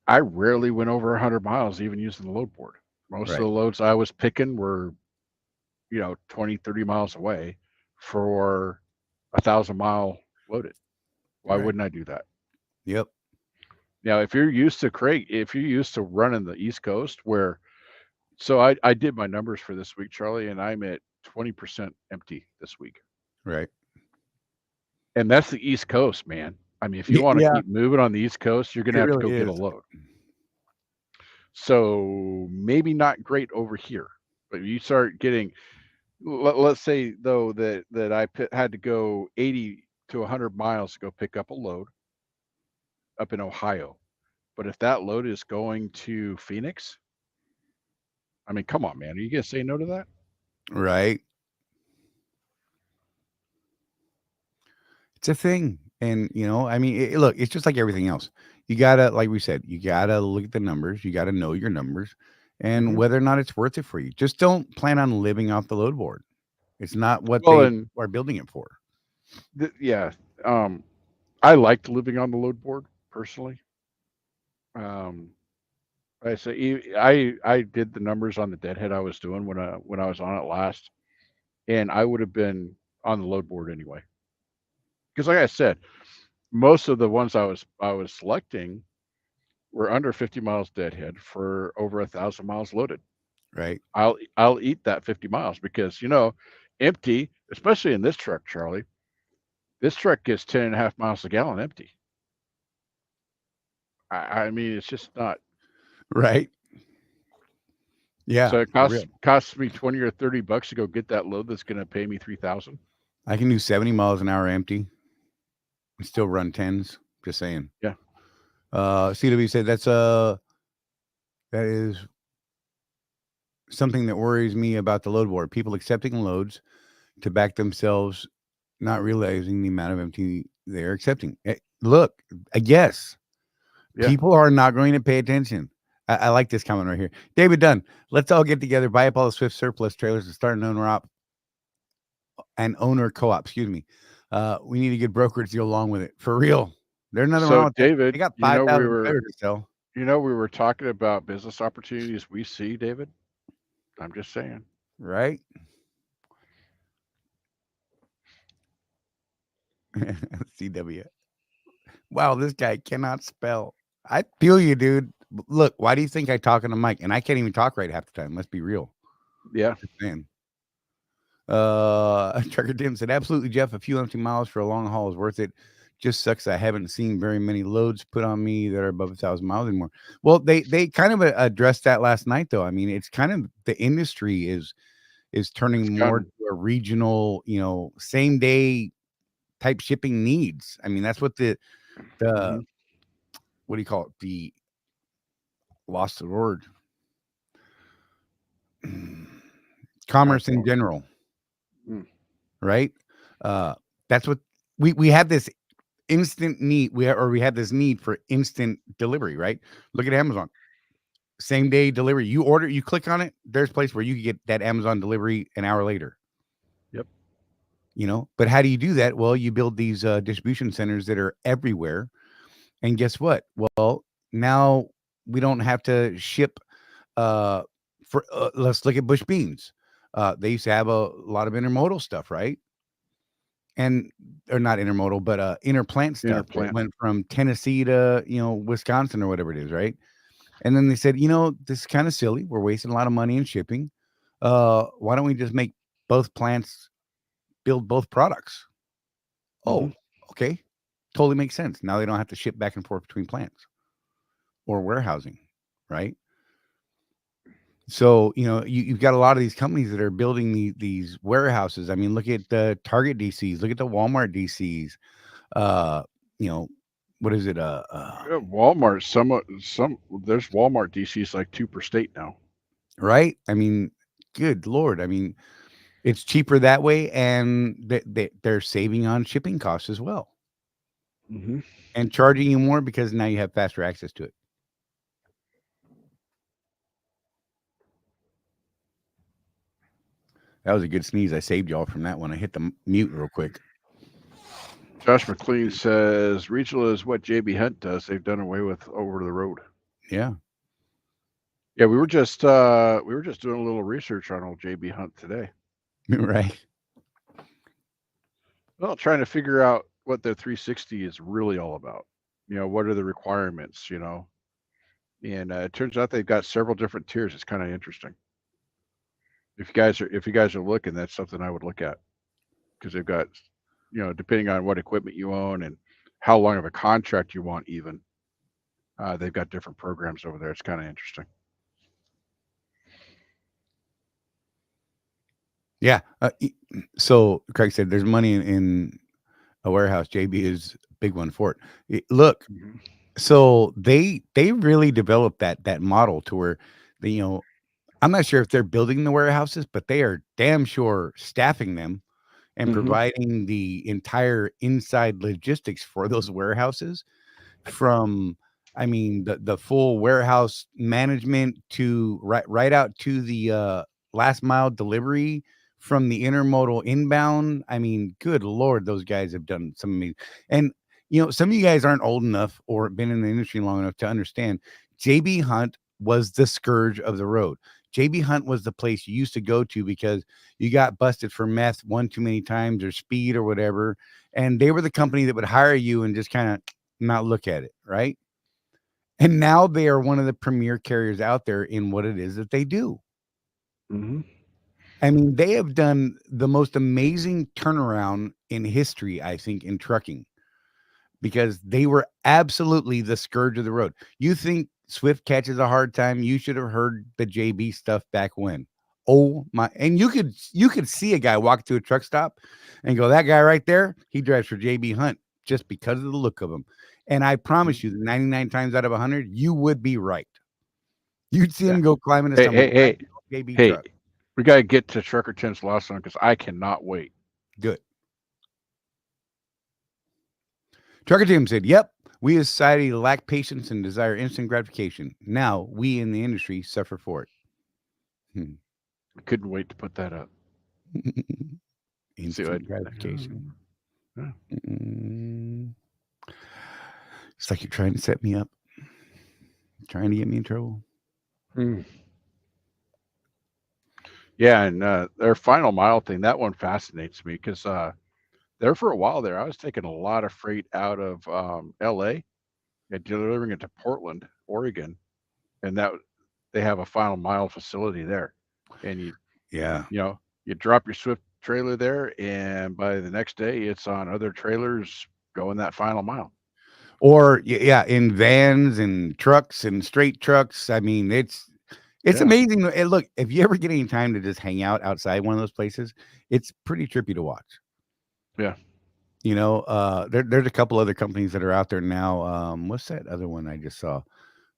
I rarely went over 100 miles even using the load board. Most of the loads I was picking were, 20, 30 miles away for 1,000-mile loaded. Why wouldn't I do that? Yep. Now, if you're used to running the East Coast, so I did my numbers for this week, Charlie, and I'm at 20% empty this week. Right. And that's the East Coast, man. I mean, if you want to keep moving on the East Coast, you're going to have to go get a load. So maybe not great over here, but you start getting, let's say though that I had to go 80 to 100 miles to go pick up a load up in Ohio. But if that load is going to Phoenix, I mean, come on, man. Are you going to say no to that? Right. It's a thing. And, I mean, look, it's just like everything else. You got to, like we said, you got to look at the numbers. You got to know your numbers and whether or not it's worth it for you. Just don't plan on living off the load board. It's not what they are building it for. Yeah. I liked living on the load board personally. I say I did the numbers on the deadhead I was doing when I was on it last, and I would have been on the load board anyway. Because like I said, most of the ones I was selecting were under 50 miles deadhead for over 1,000 miles loaded. Right. I'll eat that 50 miles because empty, especially in this truck, Charlie. This truck gets 10.5 miles a gallon empty. I mean, it's just not right. Yeah. So it costs me $20 or $30 to go get that load that's going to pay me $3,000. I can do 70 miles an hour empty. and still run 10s. Just saying. Yeah. CW said that is something that worries me about the load war. People accepting loads to back themselves, not realizing the amount of empty they're accepting. Look, yes, Yeah. people are not going to pay attention. I like this comment right here. David Dunn, let's all get together, buy up all the Swift surplus trailers and start an owner co-op. Excuse me. We need a good brokerage deal along with it. For real. There's nothing wrong So with that. David, They got 5,000 trailers to sell. we were talking about business opportunities we see, David. I'm just saying. Right? CW. Wow, this guy cannot spell. I feel you, dude. Look, why do you think I talk on the mic? And I can't even talk right half the time. Let's be real. Yeah. Man. Trucker Tim said, absolutely, Jeff. A few empty miles for a long haul is worth it. Just sucks I haven't seen very many loads put on me that are above 1,000 miles anymore. Well, they kind of addressed that last night, though. I mean, it's kind of the industry is turning more to a regional, same day type shipping needs. I mean, that's what the what do you call it? The lost the word. Commerce in general. Right? That's what we had this instant need. We had this need for instant delivery, right? Look at Amazon. Same day delivery. You order, you click on it, there's a place where you can get that Amazon delivery an hour later. Yep. But how do you do that? Well, you build these distribution centers that are everywhere. And guess what? Well, now we don't have to ship let's look at bush beans. They used to have a lot of intermodal stuff, right? Or not intermodal, but interplant stuff. That went from Tennessee to Wisconsin or whatever it is, right? And then they said, this is kind of silly. We're wasting a lot of money in shipping. Why don't we just make both plants build both products? Oh, okay. Totally makes sense. Now they don't have to ship back and forth between plants or warehousing, right? So, you've got a lot of these companies that are building these warehouses. I mean, look at the Target DCs, look at the Walmart DCs. What is it? Walmart, some there's Walmart DCs like 2 per state now. Right? I mean, good Lord. I mean, it's cheaper that way, and they're saving on shipping costs as well. And charging you more because now you have faster access to it. That was a good sneeze. I saved y'all from that one. I hit the mute real quick. Josh McLean says regional is what JB Hunt does. They've done away with over the road. Yeah. Yeah, we were just doing a little research on old JB Hunt today. Right. Well, trying to figure out what their 360 is really all about. What are the requirements, and it turns out they've got several different tiers. It's kind of interesting. If you guys are looking, that's something I would look at, because they've got, depending on what equipment you own and how long of a contract you want, even they've got different programs over there. It's kind of interesting. Yeah. So Craig said there's money in a warehouse. JB is a big one for it. Look, so they really developed that model to where I'm not sure if they're building the warehouses, but they are damn sure staffing them and providing the entire inside logistics for those warehouses, from the full warehouse management to right out to the last mile delivery from the intermodal inbound. I mean, good Lord, those guys have done some amazing. And some of you guys aren't old enough or been in the industry long enough to understand JB Hunt was the scourge of the road. JB Hunt was the place you used to go to because you got busted for meth one too many times or speed or whatever. And they were the company that would hire you and just kind of not look at it, right? And now they are one of the premier carriers out there in what it is that they do. I mean, they have done the most amazing turnaround in history, I think, in trucking, because they were absolutely the scourge of the road. You think Swift catches a hard time? You should have heard the JB stuff back when. Oh my! And you could see a guy walk to a truck stop and go, "That guy right there, he drives for JB Hunt." just because of the look of them. And I promise you, 99 times out of 100, you would be right. You'd see Yeah. him go climbing into Hey, some hey, hey, KB hey! truck. We gotta get to Trucker Tim's last one because I cannot wait. Good. Trucker Tim said, "Yep, we as society lack patience and desire instant gratification. Now we in the industry suffer for it." I couldn't wait to put that up. See what Instant gratification. Yeah. Mm. It's like you're trying to set me up, trying to get me in trouble. Yeah, and their final mile thing, that one fascinates me because there for a while there, I was taking a lot of freight out of LA and delivering it to Portland, Oregon, and that they have a final mile facility there. And Yeah. you drop your Swift trailer there, and by the next day, it's on other trailers going that final mile. Or yeah, in vans and trucks and straight trucks. I mean, it's Yeah. amazing. And look, if you ever get any time to just hang out outside one of those places, it's pretty trippy to watch. Yeah. There's a couple other companies that are out there now. What's that other one I just saw?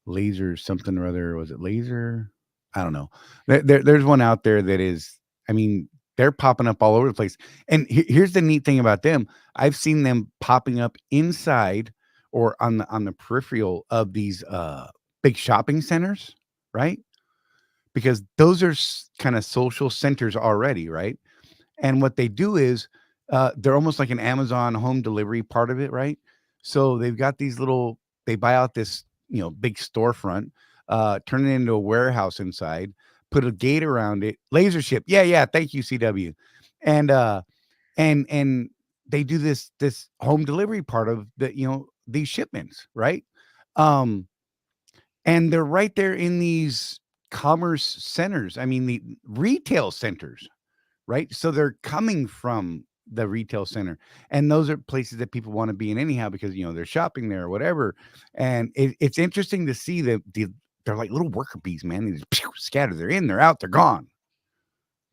Laser something or other. Was it Laser? I don't know. There's one out there that is, I mean, they're popping up all over the place. And here's the neat thing about them. I've seen them popping up inside or on the peripheral of these big shopping centers, right? Because those are kind of social centers already, right? And what they do is they're almost like an Amazon home delivery part of it, right? So they've got these little, they buy out this, big storefront, turn it into a warehouse inside, put a gate around it, laser ship. Yeah, yeah. Thank you, CW. And and they do this home delivery part of the, these shipments, right? Um, and they're right there in these commerce centers. I mean, the retail centers, right? So they're coming from the retail center, and those are places that people want to be in anyhow because they're shopping there or whatever. And it's interesting to see that they're like little worker bees, man. They just scatter. They're in, they're out, they're gone,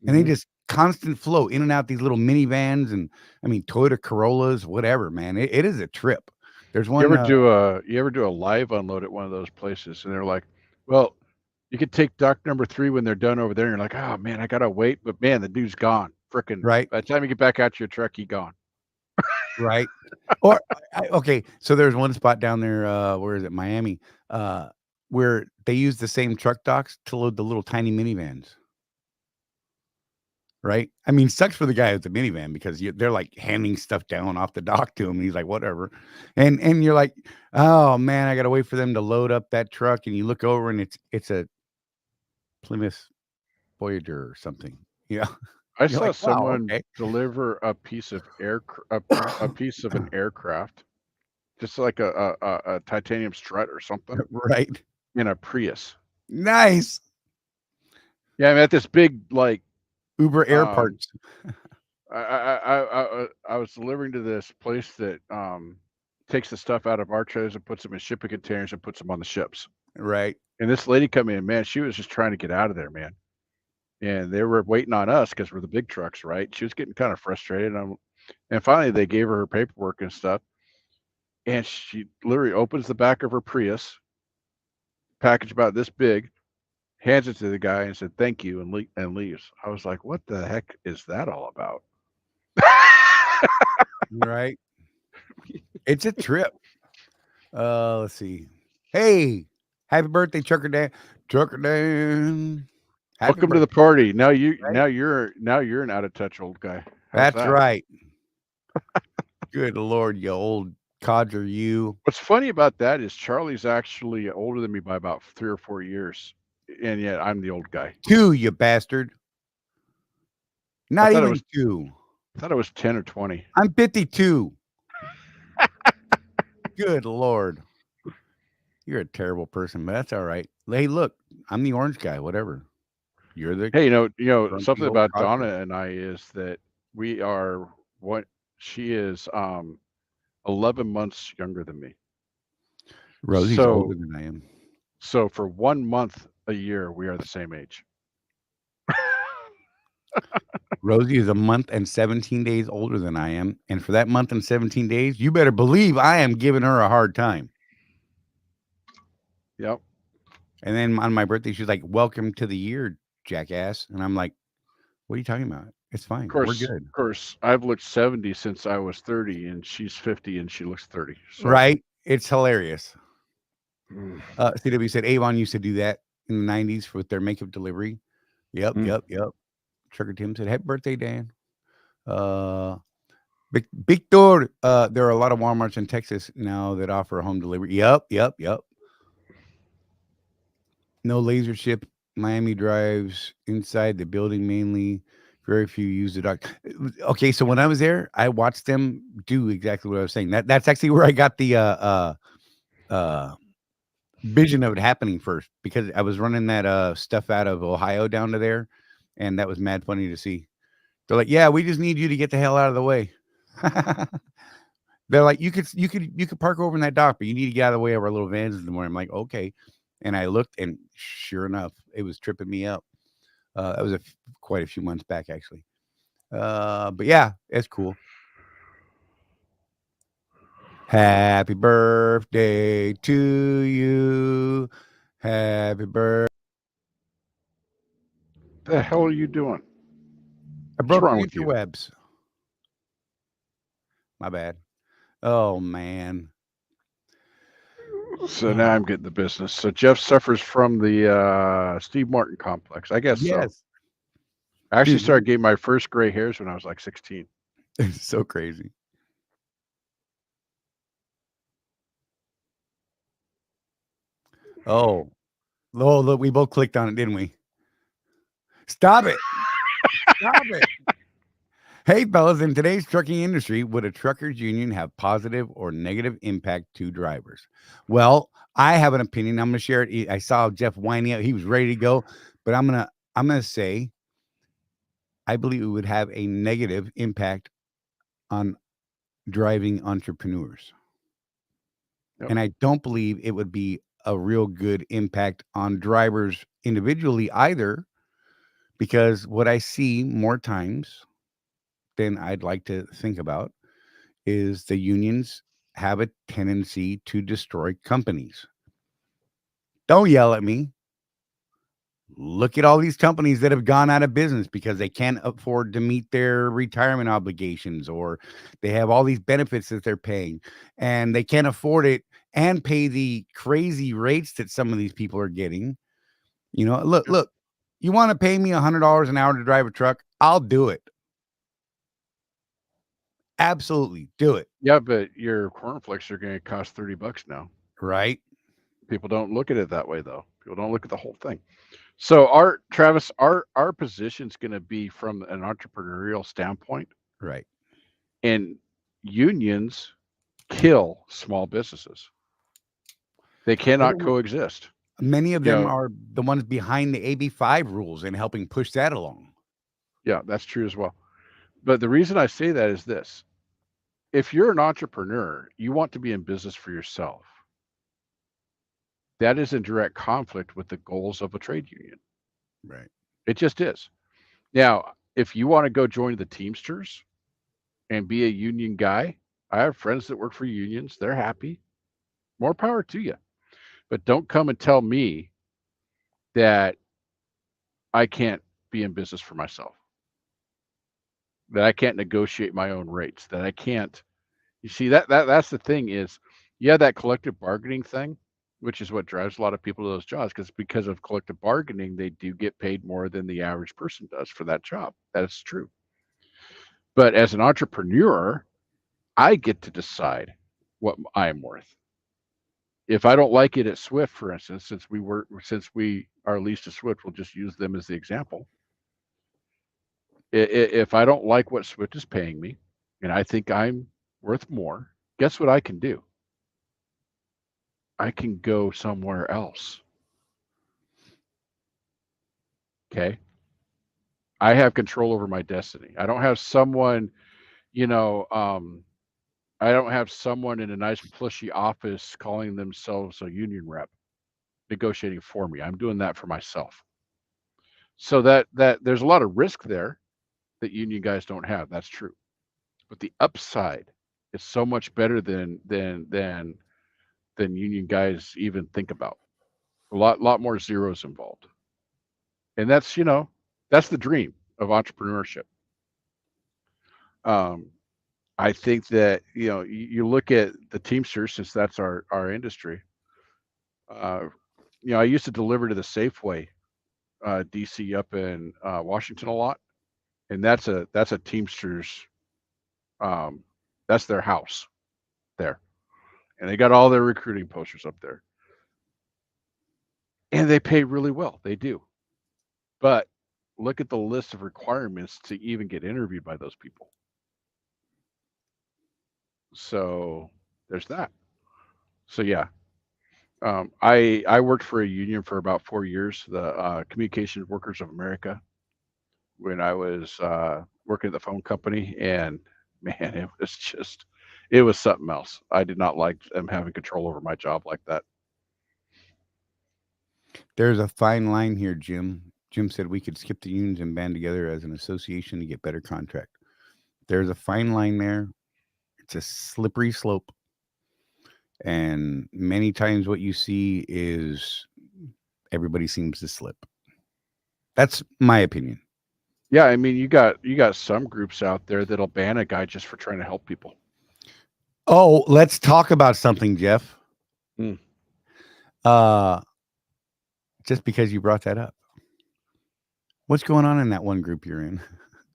and they just constant flow in and out these little minivans and I mean Toyota Corollas, whatever, man. It is a trip. There's one. You ever do a live unload at one of those places, and they're like, "Well, you could take dock number 3 when they're done over there." And you're like, "Oh man, I gotta wait," but man, the dude's gone. Frickin' Right. by the time you get back out to your truck, he gone. Right. Or okay, so there's one spot down there, where is it? Miami, where they use the same truck docks to load the little tiny minivans. Right? I mean, sucks for the guy with the minivan because they're like handing stuff down off the dock to him. And he's like, whatever. And you're like, oh man, I gotta wait for them to load up that truck. And you look over and it's a Plymouth Voyager or something. Yeah. I You're saw like, wow, someone okay. deliver a piece of a piece of an aircraft, just like a titanium strut or something, Right. in a Prius. Nice. Yeah, I mean, at this big like Uber Air Parts. I was delivering to this place that takes the stuff out of our trailers and puts them in shipping containers and puts them on the ships. Right. And this lady come in, man, she was just trying to get out of there, man. And they were waiting on us because we're the big trucks, right? She was getting kind of frustrated. And finally, they gave her her paperwork and stuff. And she literally opens the back of her Prius, package about this big, hands it to the guy and said, "Thank you," and leaves. I was like, what the heck is that all about? Right. It's a trip. Let's see. Hey, happy birthday, Trucker Dan. Trucker Dan. Happy Welcome to the party. Now you're an out of touch old guy. How's That's that? right. Good Lord, you old codger, you. What's funny about that is Charlie's actually older than me by about 3 or 4 years, and yet I'm the old guy. 2, you bastard. Not thought it even was 2. I thought it was 10 or 20. I'm 52. Good Lord. You're a terrible person, but that's all right. Hey, look, I'm the orange guy, whatever. You're the Hey, grumpy something old about codger. Donna and I is that we are what she is 11 months younger than me. Rosie's So older than I am. so for 1 month a year, we are the same age. Rosie is a month and 17 days older than I am. And for that month and 17 days, you better believe I am giving her a hard time. Yep. And then on my birthday, she's like, "Welcome to the year, jackass." And I'm like, "What are you talking about? It's fine. We're good." Of course, I've looked 70 since I was 30, and she's 50, and she looks 30. So, Right? It's hilarious. mm, CW said Avon used to do that in the 90s with their makeup delivery. Yep, mm. yep. Trucker Tim said, "Happy birthday, Dan." Uh, Victor, there are a lot of Walmarts in Texas now that offer home delivery. Yep. No laser ship. Miami drives inside the building mainly. Very few use the dock. Okay, so when I was there, I watched them do exactly what I was saying. That's actually where I got the uh vision of it happening first, because I was running that stuff out of Ohio down to there, and that was mad funny to see. They're like, "Yeah, we just need you to get the hell out of the way." They're like, "You could park over in that dock, but you need to get out of the way of our little vans in the morning." I'm like, "Okay." And I looked, and sure enough, it was tripping me up. That was quite a few months back, actually. But yeah, it's cool. Happy birthday to you. Happy birthday. The hell are you doing? I What's broke wrong the with you? interwebs. My bad. Oh man. So now I'm getting the business. So Jeff suffers from the Steve Martin complex. I guess so. Yes. I actually Dude, started getting my first gray hairs when I was like 16. it's so crazy. Oh, look, we both clicked on it, didn't we? Stop it. Stop it. Hey, fellas, in today's trucking industry, would a truckers union have positive or negative impact to drivers? Well, I have an opinion. I'm going to share it. I saw Jeff winding up. He was ready to go, but I'm going to say I believe it would have a negative impact on driving entrepreneurs. Yep. And I don't believe it would be a real good impact on drivers individually either, because what I see more times than I'd like to think about is the unions have a tendency to destroy companies. Don't yell at me. Look at all these companies that have gone out of business because they can't afford to meet their retirement obligations, or they have all these benefits that they're paying and they can't afford it and pay the crazy rates that some of these people are getting. Look, you want to pay me $100 an hour to drive a truck? I'll do it. Absolutely do it. Yeah, but your cornflakes are going to cost $30 now. Right? People don't look at it that way, though. People don't look at the whole thing. So, our position's going to be from an entrepreneurial standpoint, Right. and unions kill small businesses. They cannot coexist. Many of You them know, are the ones behind the AB5 rules and helping push that along. yeah, that's true as well. But the reason I say that is this: if you're an entrepreneur, you want to be in business for yourself. That is in direct conflict with the goals of a trade union. Right. It just is. Now, if you want to go join the Teamsters and be a union guy, I have friends that work for unions. They're happy. More power to you. But don't come and tell me that I can't be in business for myself, that I can't negotiate my own rates, that I can't. You see, that's the thing is, yeah, that collective bargaining thing, which is what drives a lot of people to those jobs, because of collective bargaining, they do get paid more than the average person does for that job. That's true. But as an entrepreneur, I get to decide what I am worth. If I don't like it at Swift, for instance, since we are leased to Swift, we'll just use them as the example. If I don't like what Swift is paying me, and I think I'm worth more, guess what I can do? I can go somewhere else. Okay. I have control over my destiny. I don't have someone, you know, I don't have someone in a nice plushy office calling themselves a union rep negotiating for me. I'm doing that for myself. So that there's a lot of risk there, that union guys don't have. That's true. But the upside is so much better than union guys even think about. A lot more zeros involved. And that's, that's the dream of entrepreneurship. Um, I think that, you look at the Teamsters, since that's our industry. I used to deliver to the Safeway DC up in Washington a lot, and that's a Teamsters. That's their house there, and they got all their recruiting posters up there, and they pay really well. They do, but look at the list of requirements to even get interviewed by those people. So there's that. So yeah, I worked for a union for about 4 years, the Communications Workers of America, when I was working at the phone company, and man, it was something else. I did not like them having control over my job like that. There's a fine line here, Jim. Jim said we could skip the unions and band together as an association to get better contract. There's a fine line there. It's a slippery slope. And many times what you see is everybody seems to slip. That's my opinion. Yeah, I mean, you got some groups out there that'll ban a guy just for trying to help people. Oh, let's talk about something, Jeff. Hmm. Just because you brought that up. What's going on in that one group you're in?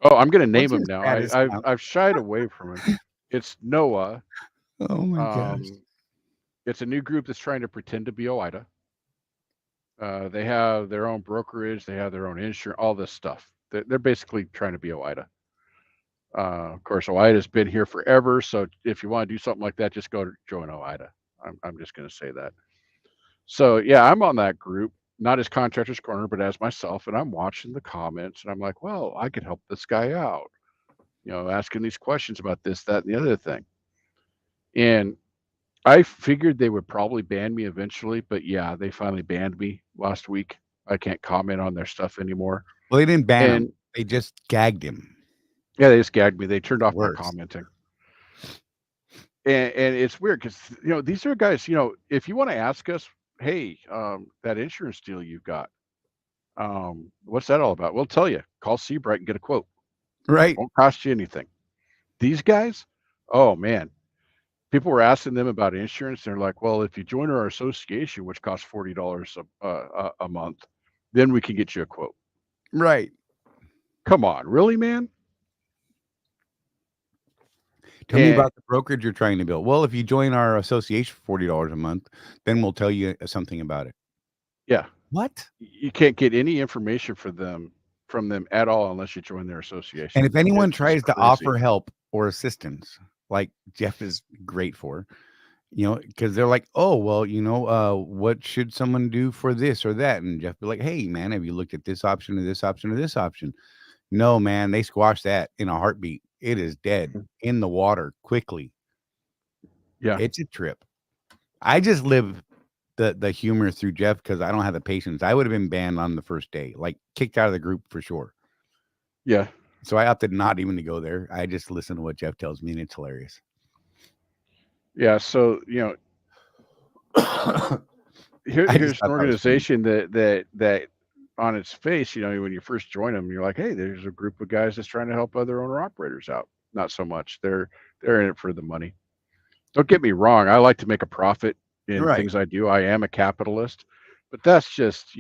Oh, I'm going to name him his now. status now? I've shied away from him. It's Noah. Oh my gosh. It's a new group that's trying to pretend to be OIDA. They have their own brokerage. They have their own insurance, all this stuff. They're basically trying to be OIDA. Of course, OIDA's been here forever. So if you want to do something like that, just go to join OIDA. I'm just going to say that. So yeah, I'm on that group, not as Contractors Corner, but as myself, and I'm watching the comments, and I'm like, well, I could help this guy out, asking these questions about this, that, and the other thing. And I figured they would probably ban me eventually, but yeah, they finally banned me last week. I can't comment on their stuff anymore. Well, they didn't ban him. They just gagged him. Yeah, they just gagged me. They turned off my Worse. commenting. And it's weird because, these are guys, if you want to ask us, hey, that insurance deal you've got, what's that all about? We'll tell you. Call Seabright and get a quote. Right. Won't cost you anything. These guys, oh man. People were asking them about insurance. They're like, well, if you join our association, which costs $40 a month, then we can get you a quote. Right. Come on, really, man? Tell me about the brokerage you're trying to build. Well, if you join our association for $40 a month, then we'll tell you something about it. Yeah. What? You can't get any information from them at all unless you join their association. And if anyone tries to offer help or assistance, like Jeff is great for, because they're like, oh, well, what should someone do for this or that? And Jeff be like, hey, man, have you looked at this option or this option or this option? No, man, they squash that in a heartbeat. It is dead in the water quickly. Yeah. It's a trip. I just live the humor through Jeff because I don't have the patience. I would have been banned on the first day, like kicked out of the group for sure. Yeah. So I opted not even to go there. I just listen to what Jeff tells me, and it's hilarious. Yeah. So, here's an organization that on its face, when you first join them, you're like, hey, there's a group of guys that's trying to help other owner operators out. Not so much. They're in it for the money. Don't get me wrong. I like to make a profit in things I do. I am a capitalist, but that's just,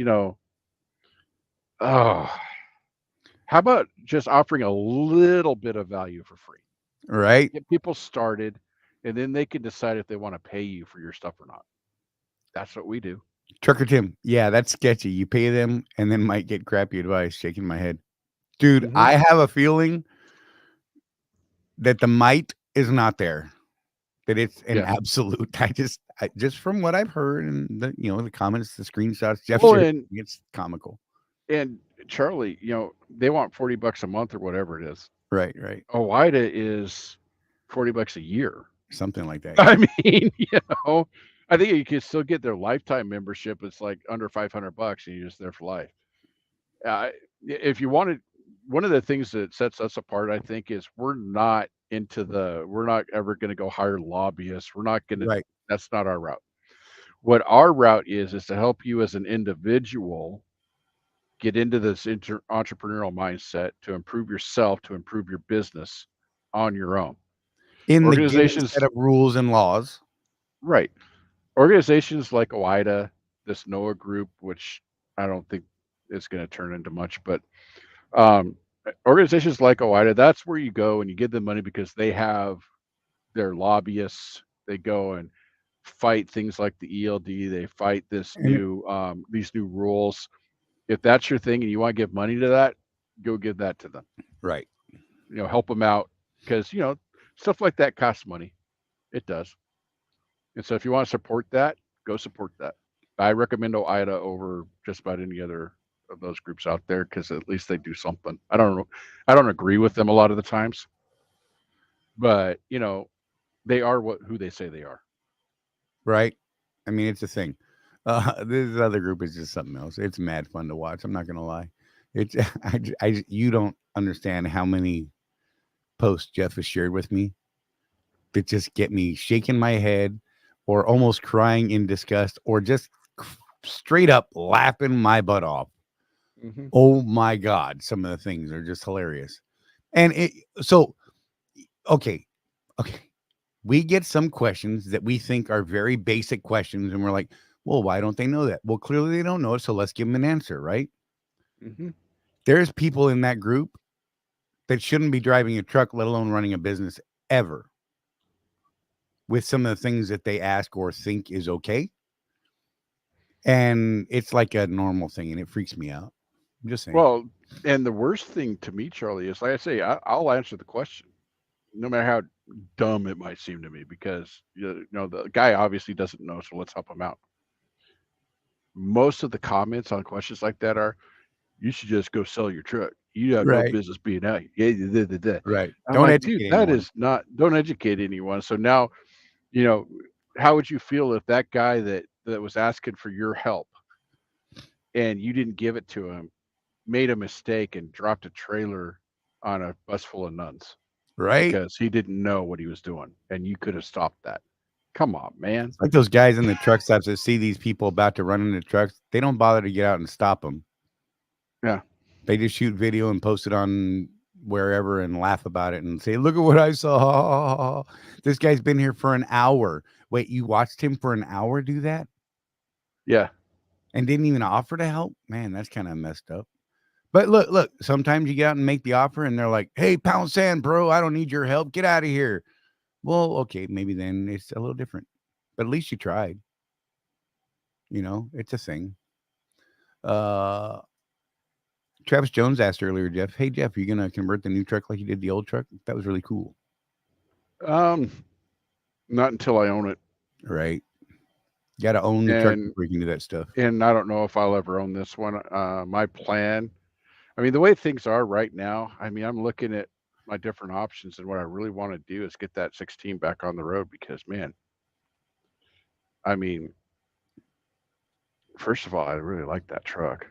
how about just offering a little bit of value for free? Right. Get people started, and then they can decide if they want to pay you for your stuff or not. That's what we do. Trucker Tim. Yeah, that's sketchy. You pay them and then might get crappy advice. Shaking my head. Dude, I have a feeling that the might is not there. That it's an absolute. I just from what I've heard and the comments, the screenshots, Jeff shared, it's comical. And Charlie, they want $40 a month or whatever it is. Right. OIDA is $40 a year. Something like that. I mean, I think you can still get their lifetime membership. It's like under $500 and you're just there for life. If you wanted, one of the things that sets us apart, I think, is we're not ever going to go hire lobbyists. We're not going to, Right. that's not our route. What our route is to help you as an individual get into this entrepreneurial mindset to improve yourself, to improve your business on your own. In the given Organizations, set of rules and laws. right. Organizations like OIDA, this NOAA group, which I don't think is going to turn into much, but um, organizations like OIDA, that's where you go and you give them money because they have their lobbyists. They go and fight things like the ELD. They fight And these new rules. If that's your thing and you want to give money to that, go give that to them. right. Help them out because stuff like that costs money. It does. And so if you want to support that, go support that. I recommend OIDA over just about any other of those groups out there because at least they do something. I don't agree with them a lot of the times, but they are who they say they are. Right. I mean, it's a thing. This other group is just something else. It's mad fun to watch. I'm not gonna lie. It's you don't understand how many posts Jeff has shared with me that just get me shaking my head, or almost crying in disgust, or just straight up laughing my butt off. Mm-hmm. Oh my God, some of the things are just hilarious. And okay, we get some questions that we think are very basic questions, and we're like, well, why don't they know that? Well, clearly they don't know it, so let's give them an answer, right? Mm-hmm. There's people in that group that shouldn't be driving a truck, let alone running a business ever, with some of the things that they ask or think is okay. And it's like a normal thing, and it freaks me out. I'm just saying. Well, and the worst thing to me, Charlie, is like I say, I'll answer the question, no matter how dumb it might seem to me, because the guy obviously doesn't know, so let's help him out. Most of the comments on questions like that are, "You should just go sell your truck. You have no Right. business being out here." Yeah. Right. I'm Don't like, dude, educate that anyone. is not. Don't educate anyone. So now, you know, how would you feel if that guy that was asking for your help and you didn't give it to him made a mistake and dropped a trailer on a bus full of nuns Right? because he didn't know what he was doing and you could have stopped that? Come on, man. It's like those guys in the truck stops that see these people about to run into trucks. They don't bother to get out and stop them. Yeah. They just shoot video and post it on wherever and laugh about it and say, look at what I saw. This guy's been here for an hour. Wait, you watched him for an hour do that Yeah. and didn't even offer to help? Man, that's kind of messed up. But look, sometimes you get out and make the offer and they're like, hey, pound sand, bro, I don't need your help. Get out of here. Well, okay, maybe then it's a little different. But at least you tried. It's a thing. Travis Jones asked earlier, Jeff, hey, Jeff, are you going to convert the new truck like you did the old truck? That was really cool. Not until I own it. Right. You got to own the truck And before you can do that stuff. and I don't know if I'll ever own this one. My plan, I mean, the way things are right now, I mean, I'm looking at my different options, and what I really want to do is get that 16 back on the road because, man, I mean, first of all, I really like that truck.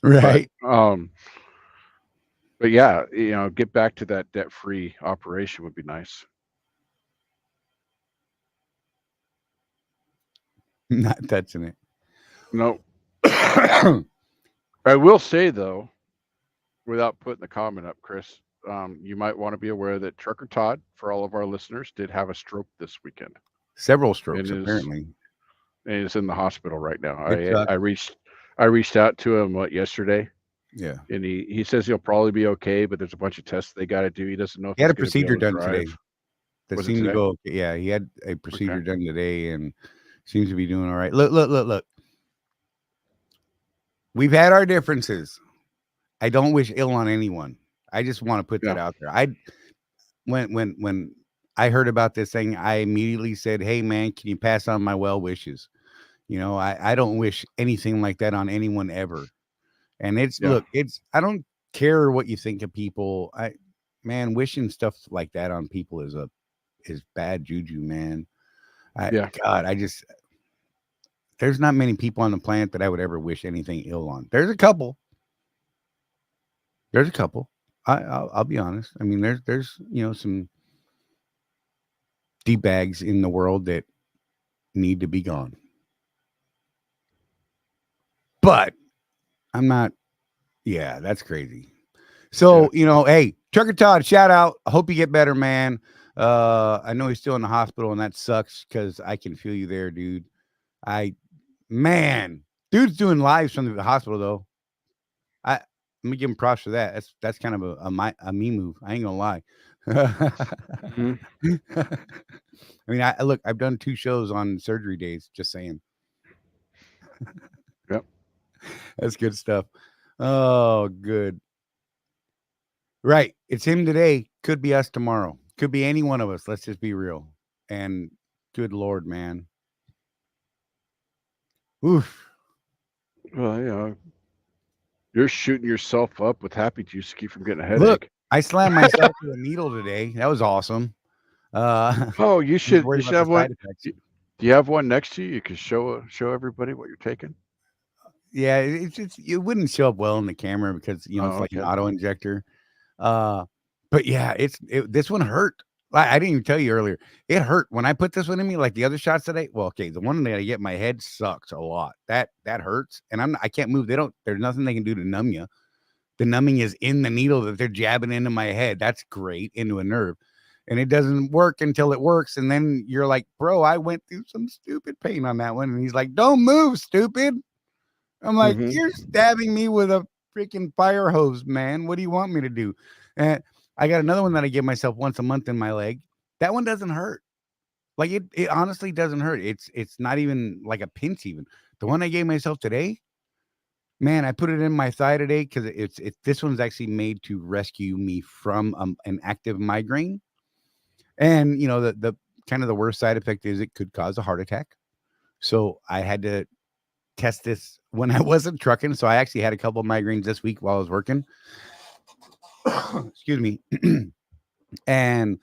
Right. But yeah, get back to that debt-free operation would be nice. Not touching it. No, I will say though, without putting the comment up, Chris, you might want to be aware that Trucker Todd, for all of our listeners, did have a stroke this weekend. Several strokes, and apparently. And is in the hospital right now. It sucks. I reached out to him yesterday, Yeah. and he says he'll probably be okay, but there's a bunch of tests they got to do. He doesn't know if He had a he's gonna be procedure able to done drive. today that Was it seemed to today? go okay. Yeah, he had a procedure Okay. done today and seems to be doing all right. Look. We've had our differences. I don't wish ill on anyone. I just want to put that out there. When I heard about this thing, I immediately said, hey man, can you pass on my well wishes? I don't wish anything like that on anyone ever. And I don't care what you think of people. Wishing stuff like that on people is bad juju, man. There's not many people on the planet that I would ever wish anything ill on. There's a couple. I'll be honest. I mean, there's some D-bags in the world that need to be gone. But I'm not. Yeah, that's crazy. So, hey, Trucker Todd, shout out. I hope you get better, man. I know he's still in the hospital, and that sucks because I can feel you there, dude. Man, dude's doing lives from the hospital though. Let me give him props for that. That's kind of a me move. I ain't gonna lie. Mm-hmm. I mean, look, I've done 2 shows on surgery days. Just saying. Yep. That's good stuff. Oh, good. Right. It's him today. Could be us tomorrow. Could be any one of us. Let's just be real. And good Lord, man. Oof. Well, you're shooting yourself up with happy juice to keep from getting a headache. Look, I slammed myself with a needle today. That was awesome. Oh, you should have one. side effects. Do you have one next to you? You could show everybody what you're taking. Yeah, it wouldn't show up well in the camera because it's like an auto injector. But yeah, this one hurt. I didn't even tell you earlier. It hurt when I put this one in me. Like the other shots today. Well, okay, the one that I get in my head sucks a lot. That hurts, and I can't move. There's nothing they can do to numb you. The numbing is in the needle that they're jabbing into my head. That's great, into a nerve. And it doesn't work until it works. And then you're like, bro, I went through some stupid pain on that one. And he's like, don't move, stupid. I'm like, you're stabbing me with a freaking fire hose, man. What do you want me to do? And I got another one that I give myself once a month in my leg. That one doesn't hurt. Like it honestly doesn't hurt. It's not even like a pinch even. The one I gave myself today, man, I put it in my thigh today because this one's actually made to rescue me from an active migraine. And the kind of the worst side effect is it could cause a heart attack. So I had to test this when I wasn't trucking. So I actually had a couple of migraines this week while I was working. Excuse me. And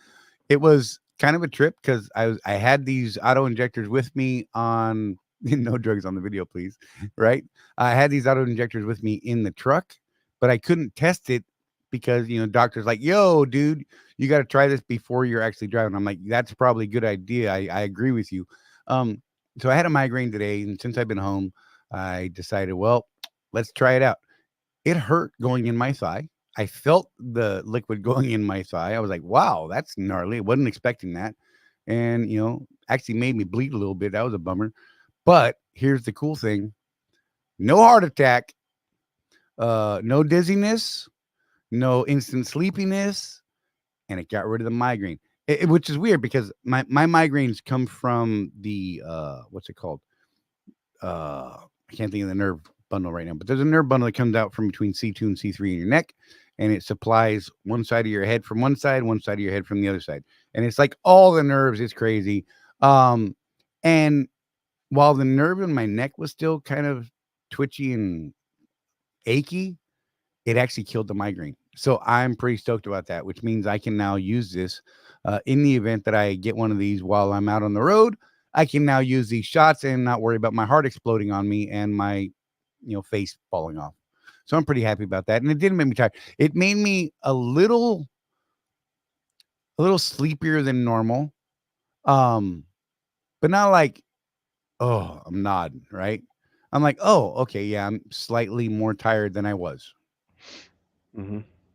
it was kind of a trip because I had these auto injectors with me on no drugs on the video, please. Right. I had these auto injectors with me in the truck, but I couldn't test it because, doctor's like, yo, dude, you got to try this before you're actually driving. I'm like, that's probably a good idea. I agree with you. So I had a migraine today, and since I've been home, I decided, well, let's try it out. It hurt going in my thigh. I felt the liquid going in my thigh. I was like, wow, that's gnarly. I wasn't expecting that. And, actually made me bleed a little bit. That was a bummer. But here's the cool thing. No heart attack, no dizziness, no instant sleepiness, and it got rid of the migraine, which is weird because my migraines come from the, what's it called? I can't think of the nerve bundle right now, but there's a nerve bundle that comes out from between C2 and C3 in your neck, and it supplies one side of your head from one side of your head from the other side. And it's like all the nerves. It's crazy. And while the nerve in my neck was still kind of twitchy and achy, it actually killed the migraine. So I'm pretty stoked about that, which means I can now use this in the event that I get one of these while I'm out on the road. I can now use these shots and not worry about my heart exploding on me and my, face falling off. So I'm pretty happy about that. And it didn't make me tired. It made me a little sleepier than normal. But not like, oh, I'm nodding, right? I'm like, oh, okay, yeah, I'm slightly more tired than I was.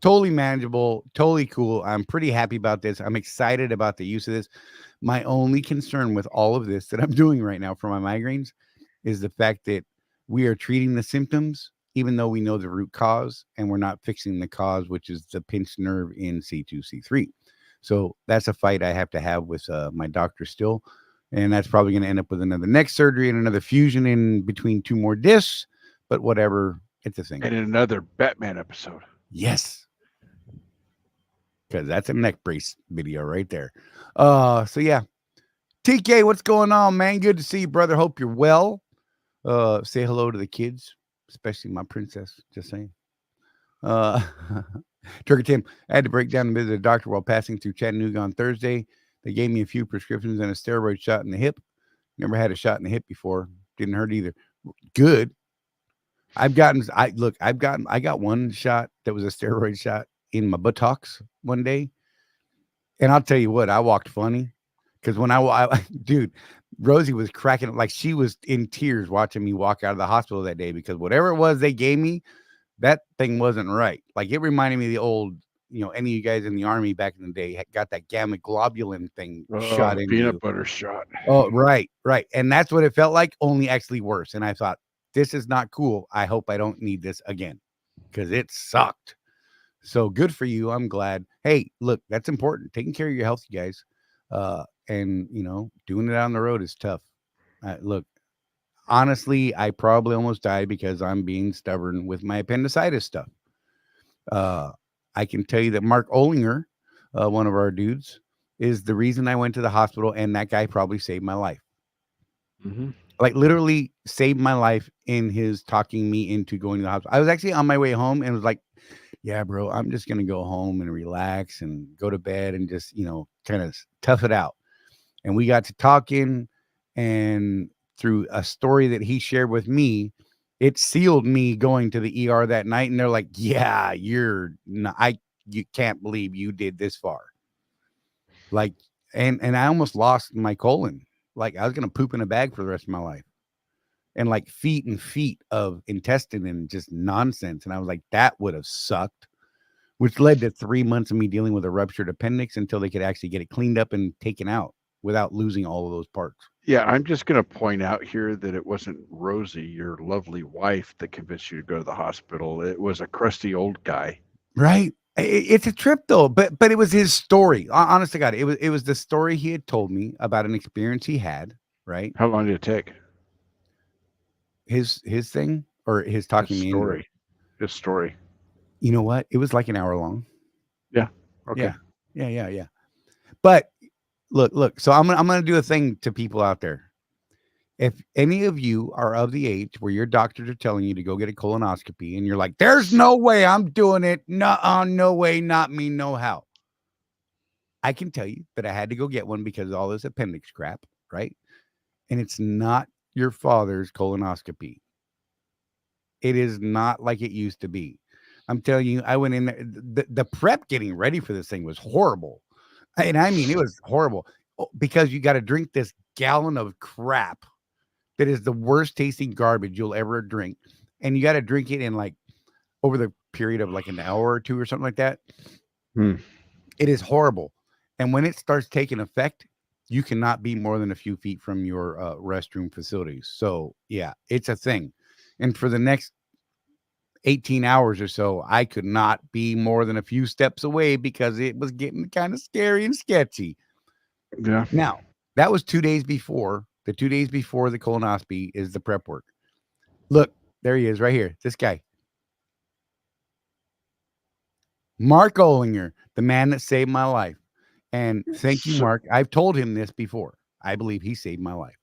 Totally manageable, totally cool. I'm pretty happy about this. I'm excited about the use of this. My only concern with all of this that I'm doing right now for my migraines is the fact that we are treating the symptoms, even though we know the root cause, and we're not fixing the cause, which is the pinched nerve in C2, C3. So that's a fight I have to have with my doctor still. And that's probably going to end up with another neck surgery and another fusion in between 2 more discs. But whatever, it's a thing. And another Batman episode. Yes. Because that's a neck brace video right there. So yeah. TK, what's going on, man? Good to see you, brother. Hope you're well. Say hello to the kids, especially my princess. Just saying. Turkey Tim, I had to break down and visit a doctor while passing through Chattanooga on Thursday. They gave me a few prescriptions and a steroid shot in the hip. Never had a shot in the hip before. Didn't hurt either. Good. I got one shot that was a steroid shot. in my buttocks one day. And I'll tell you what, I walked funny because when dude, Rosie was cracking up. Like she was in tears watching me walk out of the hospital that day because whatever it was they gave me, that thing wasn't right. Like it reminded me of the old, any of you guys in the army back in the day got that gamma globulin thing shot into peanut you. butter shot. Oh, right. And that's what it felt like, only actually worse. And I thought, this is not cool. I hope I don't need this again because it sucked. So good for you. I'm glad. Hey, look, that's important. Taking care of your health, you guys. And doing it on the road is tough. Look, honestly, I probably almost died because I'm being stubborn with my appendicitis stuff. I can tell you that Mark Olinger, one of our dudes, is the reason I went to the hospital, and that guy probably saved my life. Mm-hmm. Like literally saved my life in his talking me into going to the hospital. I was actually on my way home and was like, yeah, bro, I'm just going to go home and relax and go to bed and just, kind of tough it out. And we got to talking, and through a story that he shared with me, it sealed me going to the ER that night. And they're like, yeah, you can't believe you did this far. Like, and I almost lost my colon. Like I was going to poop in a bag for the rest of my life. And like feet and feet of intestine and just nonsense. And I was like, that would have sucked, which led to 3 months of me dealing with a ruptured appendix until they could actually get it cleaned up and taken out without losing all of those parts. Yeah, I'm just going to point out here that it wasn't Rosie, your lovely wife, that convinced you to go to the hospital. It was a crusty old guy. Right. It's a trip though, but it was his story. Honest to God, it was the story he had told me about an experience he had. Right. How long did it take? His thing or his talking His me into story. it. His story. You know what? It was like an hour long. Yeah. Okay. Yeah. But look. So I'm gonna do a thing to people out there. If any of you are of the age where your doctors are telling you to go get a colonoscopy and you're like, there's no way I'm doing it. No way, not me, no how. I can tell you that I had to go get one because of all this appendix crap, right? And it's not your father's colonoscopy. It is not like it used to be. I'm telling you, I went in there. The prep getting ready for this thing was horrible. And I mean, it was horrible because you got to drink this gallon of crap that is the worst tasting garbage you'll ever drink. And you got to drink it in like over the period of like an hour or two or something like that. It is horrible. And when it starts taking effect, you cannot be more than a few feet from your restroom facilities. So yeah, it's a thing. And for the next 18 hours or so, I could not be more than a few steps away because it was getting kind of scary and sketchy. Yeah. Now, that was 2 days before. The 2 days before the colonoscopy is the prep work. Look, there he is right here. This guy. Mark Olinger, the man that saved my life. And thank you, Mark. I've told him this before. I believe he saved my life.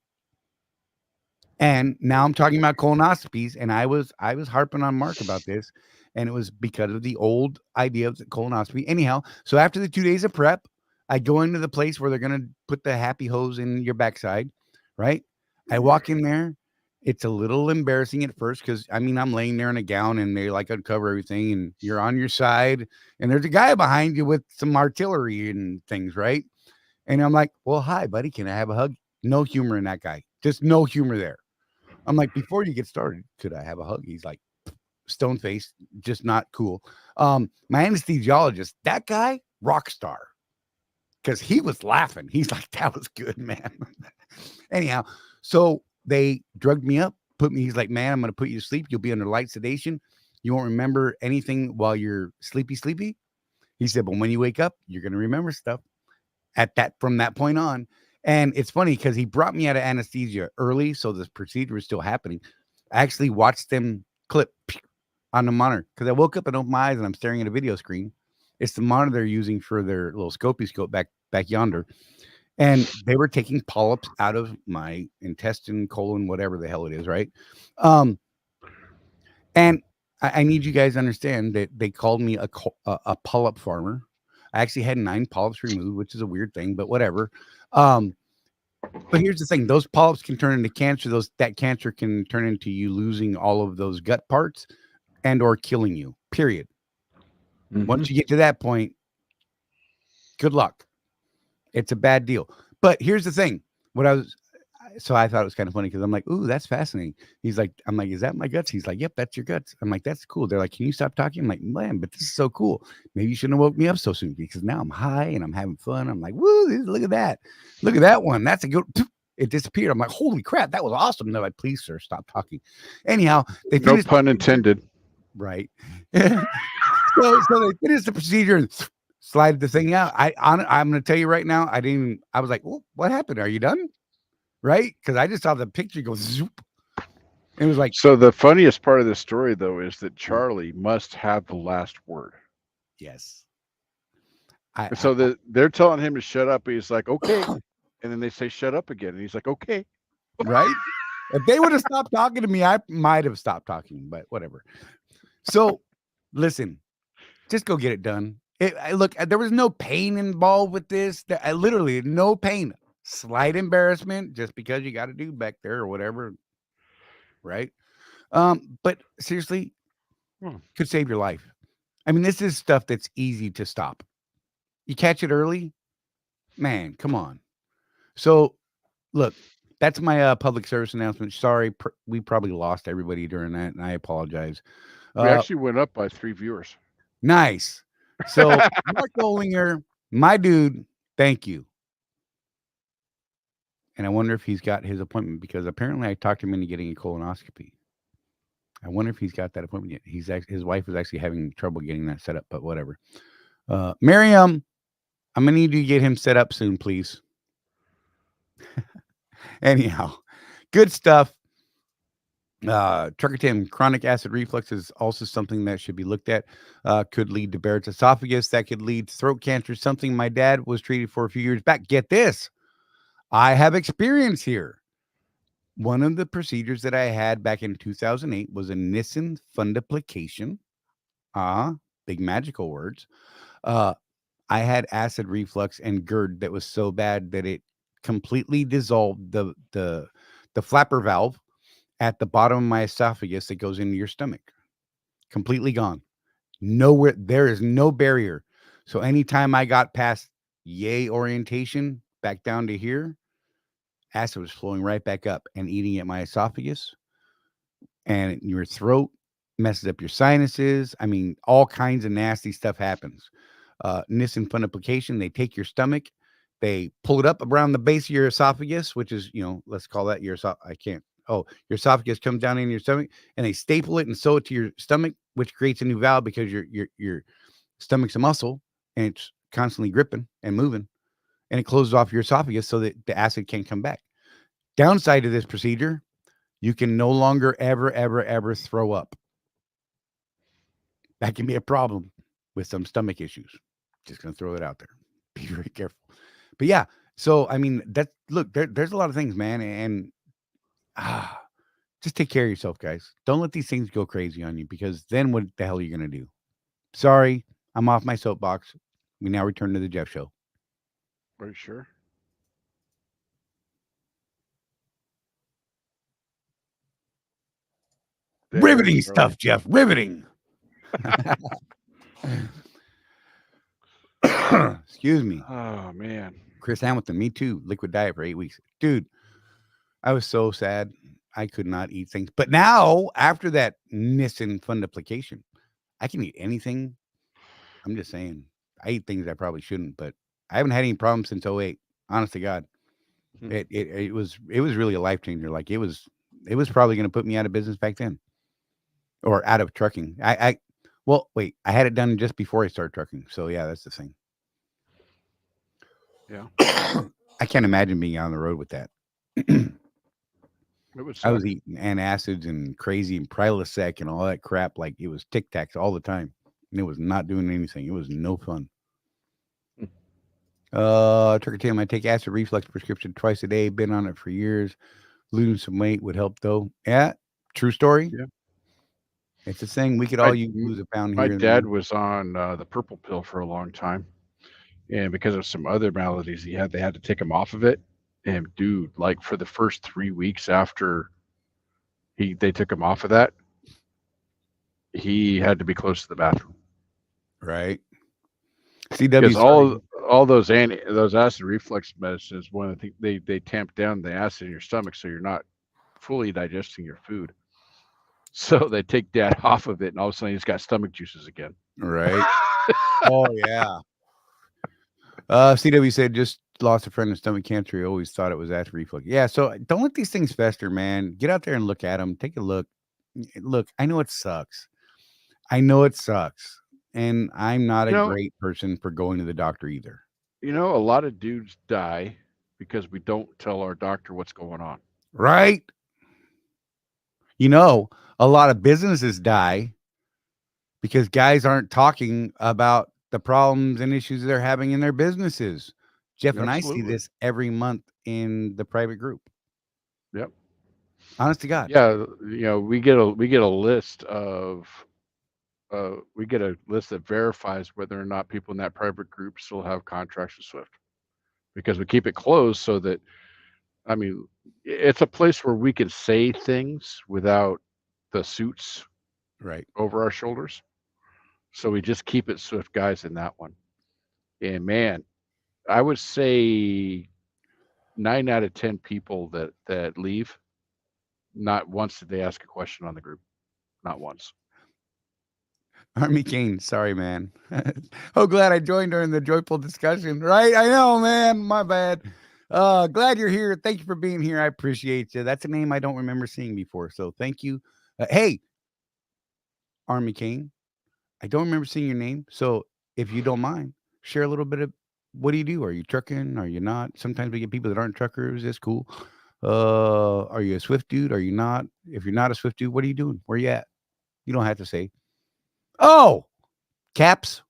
And now I'm talking about colonoscopies, and I was harping on Mark about this, and it was because of the old idea of the colonoscopy. Anyhow, so after the 2 days of prep, I go into the place where they're going to put the happy hose in your backside, right? I walk in there. It's a little embarrassing at first because, I mean, I'm laying there in a gown, and they like uncover everything, and you're on your side, and there's a guy behind you with some artillery and things, right? And I'm like, well, hi, buddy. Can I have a hug? No humor in that guy. Just no humor there. I'm like, before you get started, could I have a hug? He's like, stone faced, just not cool. My anesthesiologist, that guy, rock star. Because he was laughing. He's like, that was good, man. Anyhow, so they drugged me up, he's like, man, I'm going to put you to sleep. You'll be under light sedation. You won't remember anything while you're sleepy. He said, but when you wake up, you're going to remember stuff from that point on. And it's funny because he brought me out of anesthesia early, so this procedure was still happening. I actually watched them clip on the monitor because I woke up and opened my eyes and I'm staring at a video screen. It's the monitor they're using for their little scopy scope back yonder. And they were taking polyps out of my intestine, colon, whatever the hell it is, right? And I need you guys to understand that they called me a polyp farmer. I actually had 9 polyps removed, which is a weird thing, but whatever. But here's the thing: those polyps can turn into cancer. That cancer can turn into you losing all of those gut parts and or killing you. Period. Once you get to that point, good luck. It's a bad deal. But here's the thing. So I thought it was kind of funny because I'm like, ooh, that's fascinating. He's like, I'm like, is that my guts? He's like, yep, that's your guts. I'm like, that's cool. They're like, can you stop talking? I'm like, man, but this is so cool. Maybe you shouldn't have woke me up so soon because now I'm high and I'm having fun. I'm like, woo, look at that. Look at that one. That's a good. It disappeared. I'm like, holy crap, that was awesome. They're like, please, sir, stop talking. Anyhow, they No finished. pun intended. Right. so they finished the procedure and slide the thing out. I'm going to tell you right now, I was like, oh, what happened? Are you done? Right? Because I just saw the picture go zoop. It was like, So the funniest part of this story, though, is that Charley must have the last word. yes. So they're telling him to shut up. He's like, okay. And then they say, shut up again. And he's like, okay. Right? If they would have stopped talking to me, I might have stopped talking, but whatever. So listen, just go get it done. Look, there was no pain involved with this. I literally no pain. Slight embarrassment just because you got to do back there or whatever. Right. But seriously, could save your life. I mean, this is stuff that's easy to stop. You catch it early, man, come on. So look, that's my public service announcement. Sorry, we probably lost everybody during that, and I apologize. We actually went up by 3 viewers. Nice. So Mark Olinger, my dude, thank you. And I wonder if he's got his appointment because apparently I talked him into getting a colonoscopy. I wonder if he's got that appointment yet. His wife is actually having trouble getting that set up, but whatever. Miriam, I'm gonna need you to get him set up soon, please. Anyhow, good stuff. Trucker Tim, chronic acid reflux is also something that should be looked at. Could lead to Barrett's esophagus. That could lead to throat cancer, something my dad was treated for a few years back. Get this. I have experience here. One of the procedures that I had back in 2008 was a Nissen fundoplication. Big magical words. I had acid reflux and GERD that was so bad that it completely dissolved the flapper valve at the bottom of my esophagus that goes into your stomach. Completely gone. Nowhere. There is no barrier. So anytime I got past yay orientation back down to here, acid was flowing right back up and eating at my esophagus and your throat, messes up your sinuses. I mean, all kinds of nasty stuff happens. Nissen fundoplication, they take your stomach, they pull it up around the base of your esophagus, which is, let's call that your your esophagus comes down in your stomach, and they staple it and sew it to your stomach, which creates a new valve because your stomach's a muscle and it's constantly gripping and moving, and it closes off your esophagus so that the acid can't come back. Downside of this procedure, you can no longer ever throw up. That can be a problem with some stomach issues. Just going to throw it out there. Be very careful. But yeah, so I mean, there's a lot of things, man, and just take care of yourself, guys. Don't let these things go crazy on you because then what the hell are you going to do? Sorry, I'm off my soapbox. We now return to the Jeff Show. Are you sure? Riveting stuff, Jeff. Riveting. Excuse me. Oh, man. Chris Hamilton, me too. Liquid diet for 8 weeks. Dude, I was so sad. I could not eat things. But now, after that Nissen fundoplication, I can eat anything. I'm just saying. I eat things I probably shouldn't, but I haven't had any problems since 08. Honest to God. It was really a life changer. Like it was probably going to put me out of business back then. Or out of trucking. I had it done just before I started trucking. So yeah, that's the thing. Yeah. I can't imagine being on the road with that. I was eating antacids and crazy and Prilosec and all that crap. Like it was Tic Tacs all the time. And it was not doing anything. It was no fun. Trucker Tim, I take acid reflux prescription twice a day. Been on it for years. Losing some weight would help though. Yeah. True story. Yeah. It's a thing. We could all lose a pound here. My dad was on the purple pill for a long time. And because of some other maladies they had to take him off of it. And dude, like for the first 3 weeks after they took him off of that, he had to be close to the bathroom. Right. Because CW. all those acid reflux medicines, one of the things they tamp down the acid in your stomach, so you're not fully digesting your food. So they take that off of it, and all of a sudden he's got stomach juices again. Right. Oh yeah. CW said just lost a friend with stomach cancer. He always thought it was acid reflux. Yeah. So don't let these things fester, man. Get out there and look at them. Take a look. Look, I know it sucks. I know it sucks. And I'm not You a know, great person for going to the doctor either. a lot of dudes die because we don't tell our doctor what's going on. Right? You know, a lot of businesses die because guys aren't talking about the problems and issues they're having in their businesses. Jeff and I see Absolutely. this every month in the private group. Yep. Honest to God. Yeah, we get a list of we get a list that verifies whether or not people in that private group still have contracts with Swift, because we keep it closed so that, I mean, it's a place where we can say things without the suits Right. over our shoulders. So we just keep it Swift guys in that one. And man, I would say 9 out of 10 people that leave, not once did they ask a question on the group. Not once. Army Kane, sorry, man. Oh, glad I joined during the joyful discussion. Right? I know, man. My bad. Glad you're here. Thank you for being here. I appreciate you. That's a name I don't remember seeing before. So thank you. Hey, Army Kane. I don't remember seeing your name. So if you don't mind, share a little bit of what do you do? Are you trucking? Are you not? Sometimes we get people that aren't truckers. It's cool. Are you a Swift dude? Are you not? If you're not a Swift dude, what are you doing? Where you at? You don't have to say. Oh, Caps.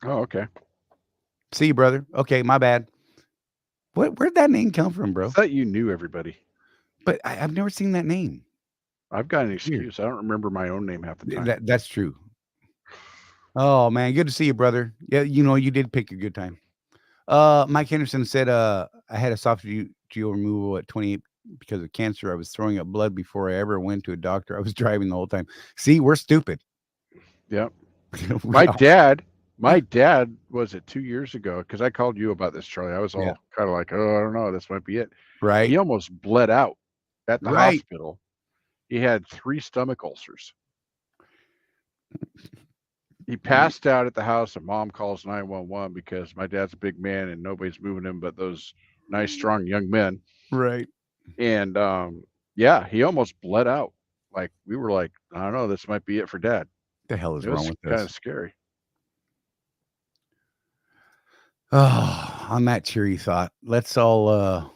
Oh, okay. See you, brother. Okay, my bad. Where'd that name come from, I bro? thought you knew everybody. But I've never seen that name. I've got an Weird. excuse. I don't remember my own name half the time. That's true. Oh man, good to see you, brother. Yeah, you did pick a good time. Mike Henderson said, I had a esophageal removal at 28 because of cancer. I was throwing up blood before I ever went to a doctor. I was driving the whole time. See, we're stupid. Yep. We My dad was it 2 years ago, because I called you about this, Charlie. I was Yeah. all kind of like, oh, I don't know, this might be it. Right. He almost bled out at the Right. hospital. He had 3 stomach ulcers. He passed out at the house, and mom calls 911 because my dad's a big man and nobody's moving him but those nice, strong young men. Right. And yeah, he almost bled out. Like, we were like, I don't know, this might be it for dad. The hell is It wrong was with kind of us? scary. Oh, on that cheery thought, let's all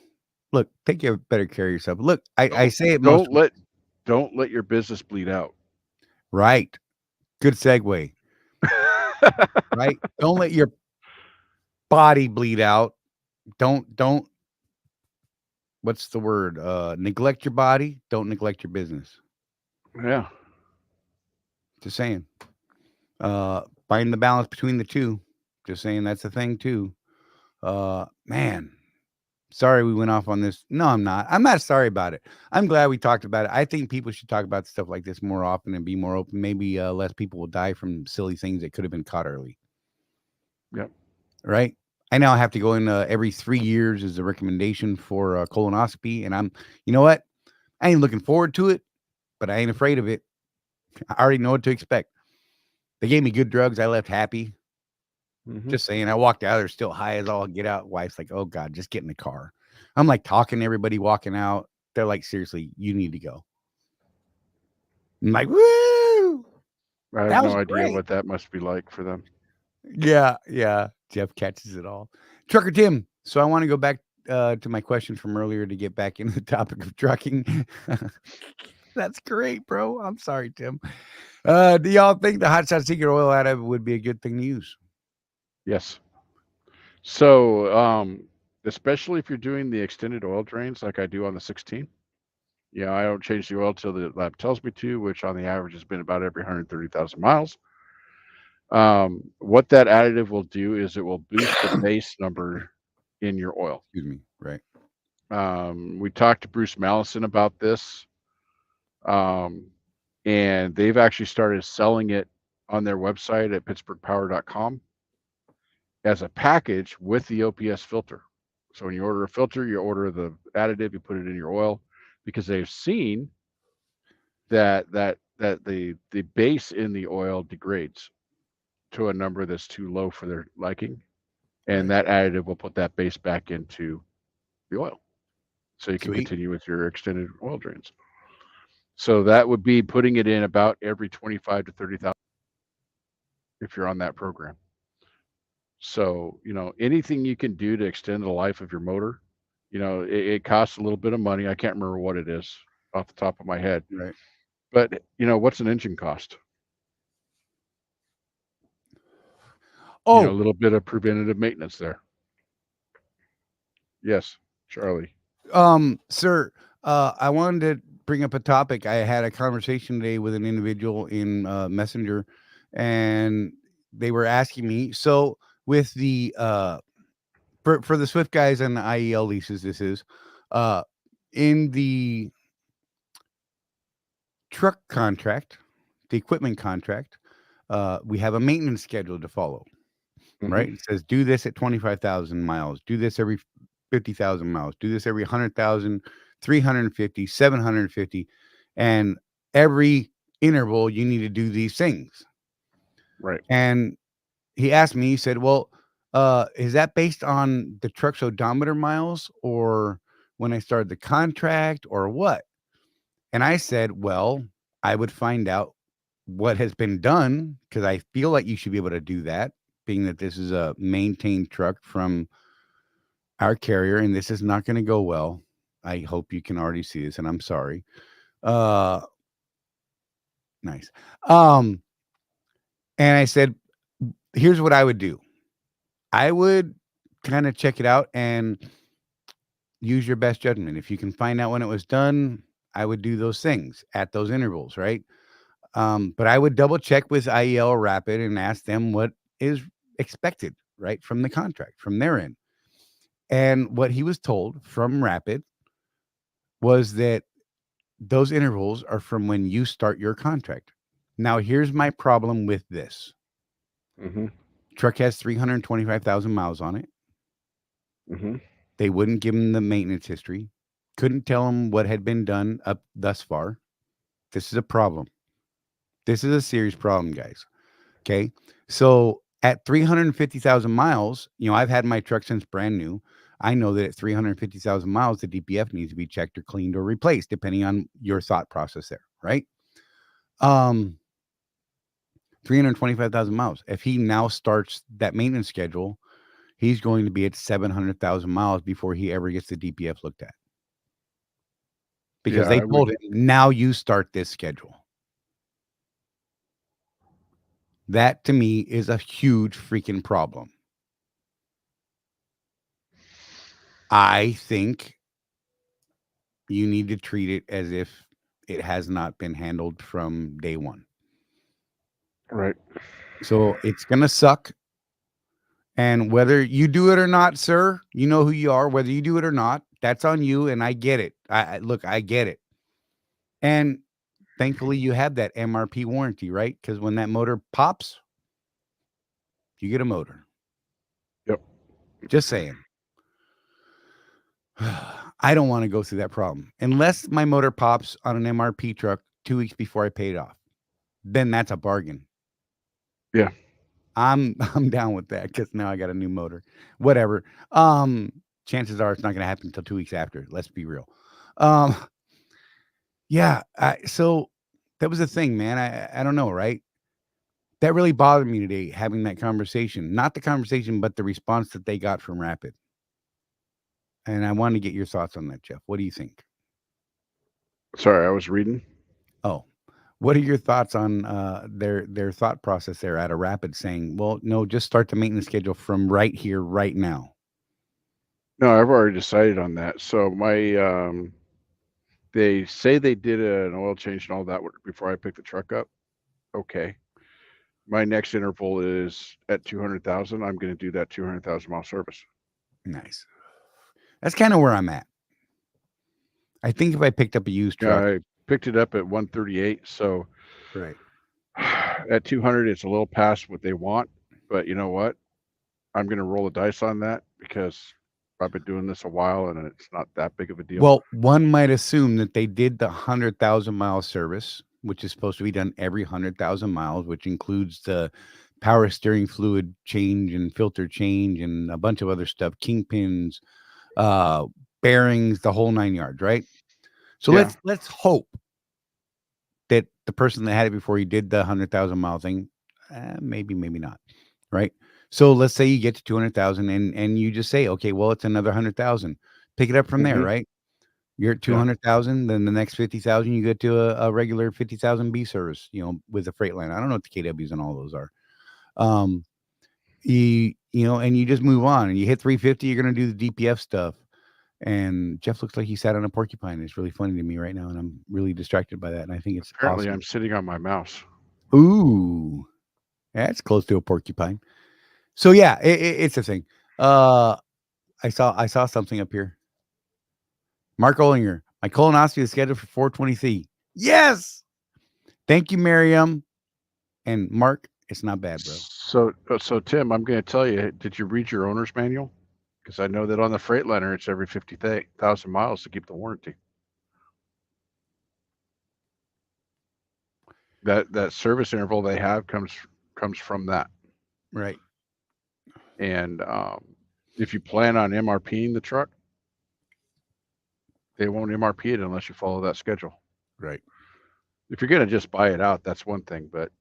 look, take better care of yourself. Look, I say it most Don't let your business bleed out. right. Good segue. Right? Don't let your body bleed out. Don't what's the word? Neglect your body. Don't neglect your business. Yeah. Just saying. Find the balance between the two. Just saying that's the thing too. Man, sorry we went off on this. No, I'm not. I'm not sorry about it. I'm glad we talked about it. I think people should talk about stuff like this more often and be more open. Maybe less people will die from silly things that could have been caught early. Yep. Right? I now have to go in every 3 years as a recommendation for colonoscopy. And you know what? I ain't looking forward to it, but I ain't afraid of it. I already know what to expect. They gave me good drugs. I left happy. Mm-hmm. Just saying, I walked out there still high as all get out. Wife's like, oh God, just get in the car. I'm like talking to everybody walking out. They're like, seriously, you need to go. I'm like, woo! I have That no was idea great. what that must be like for them. Yeah. Jeff catches it all. Trucker Tim. So I want to go back to my question from earlier to get back into the topic of trucking. That's great, bro. I'm sorry, Tim. Do y'all think the hot shot secret oil additive would be a good thing to use? Yes. So, especially if you're doing the extended oil drains like I do on the 16, I don't change the oil till the lab tells me to, which on the average has been about every 130,000 miles. What that additive will do is it will boost the base number in your oil. Excuse me. Right. We talked to Bruce Mallison about this, and they've actually started selling it on their website at pittsburghpower.com as a package with the OPS filter. So when you order a filter, you order the additive, you put it in your oil, because they've seen that the base in the oil degrades to a number that's too low for their liking, and that additive will put that base back into the oil, so you can Sweet. continue with your extended oil drains. So that would be putting it in about every 25 to 30,000 if you're on that program. So, anything you can do to extend the life of your motor, it costs a little bit of money. I can't remember what it is off the top of my head. Right. But, what's an engine cost? A Oh, little bit of preventative maintenance there. Yes, Charlie. sir, I wanted to bring up a topic. I had a conversation today with an individual in Messenger, and they were asking me, so with the for the Swift guys and the IEL leases, this is in the truck contract, the equipment contract, we have a maintenance schedule to follow. Right? It says do this at 25,000 miles, do this every 50,000 miles, do this every 100,000, 350, 750, and every interval you need to do these things. Right. And he asked me, he said, well, is that based on the truck's odometer miles or when I started the contract or what? And I said, well, I would find out what has been done, because I feel like you should be able to do that, being that this is a maintained truck from our carrier, and this is not going to go well. I hope you can already see this, and I'm sorry. Nice. And I said, here's what I would do. I would kind of check it out and use your best judgment. If you can find out when it was done, I would do those things at those intervals, right? But I would double check with IEL Rapid and ask them what is expected, right, from the contract, from their end. And what he was told from Rapid was that those intervals are from when you start your contract. Now, here's my problem with this. Truck has 325,000 miles on it. They wouldn't give him the maintenance history. Couldn't tell him what had been done up thus far. This is a problem. This is a serious problem, guys. Okay. So at 350,000 miles, I've had my truck since brand new. I know that at 350,000 miles, the DPF needs to be checked or cleaned or replaced, depending on your thought process there, right? 325,000 miles. If he now starts that maintenance schedule, he's going to be at 700,000 miles before he ever gets the DPF looked at. Because they told him, now you start this schedule. That to me is a huge freaking problem. I think you need to treat it as if it has not been handled from day one. Right. So it's going to suck. And whether you do it or not, sir, you know who you are. Whether you do it or not, that's on you. And I get it. I get it. And thankfully you have that MRP warranty, right? Because when that motor pops, you get a motor. Yep. Just saying. I don't want to go through that problem unless my motor pops on an MRP truck 2 weeks before I pay it off. Then that's a bargain. Yeah. I'm down with that because now I got a new motor. Whatever. Chances are it's not going to happen until 2 weeks after. Let's be real. Yeah. So that was the thing, man. I don't know, right? That really bothered me today, having that conversation. Not the conversation, but the response that they got from Rapid. And I wanted to get your thoughts on that, Jeff. What do you think? Sorry, I was reading. Oh, what are your thoughts on their thought process there at a Rapid saying, well, no, just start the maintenance schedule from right here, right now? No, I've already decided on that. So my they say they did an oil change and all that before I picked the truck up. Okay. My next interval is at 200,000. I'm going to do that 200,000 mile service. Nice. That's kind of where I'm at. I think if I picked up a used truck. I picked it up at 138. So right. At 200, it's a little past what they want, but you know what? I'm going to roll the dice on that because I've been doing this a while and it's not that big of a deal. Well, one might assume that they did the 100,000-mile service, which is supposed to be done every 100,000 miles, which includes the power steering fluid change and filter change and a bunch of other stuff, kingpins, bearings, the whole 9 yards, right? So Yeah. let's hope that the person that had it before you did the 100,000-mile thing, maybe not, right? So let's say you get to 200,000 and you just say, okay, well, it's another 100,000. Pick it up from there, Mhm. right? You're at Yeah. 200,000, then the next 50,000 you get to a regular 50,000 B service, with a Freightliner. I don't know what the KWs and all those are. And you just move on and you hit 350, you're going to do the DPF stuff. And Jeff looks like he sat on a porcupine. It's really funny to me right now, and I'm really distracted by that. And I think it's Apparently, awesome. I'm sitting on my mouse. Ooh, that's close to a porcupine. So yeah, it's a thing. I saw something up here. Mark Ollinger, my colonoscopy is scheduled for 4/23. Yes. Thank you, Miriam. And Mark, it's not bad, bro. So Tim, I'm going to tell you, did you read your owner's manual? Because I know that on the Freightliner, it's every 50,000 miles to keep the warranty. That service interval they have comes from that. Right. And if you plan on MRPing the truck, they won't MRP it unless you follow that schedule. Right. If you're going to just buy it out, that's one thing. But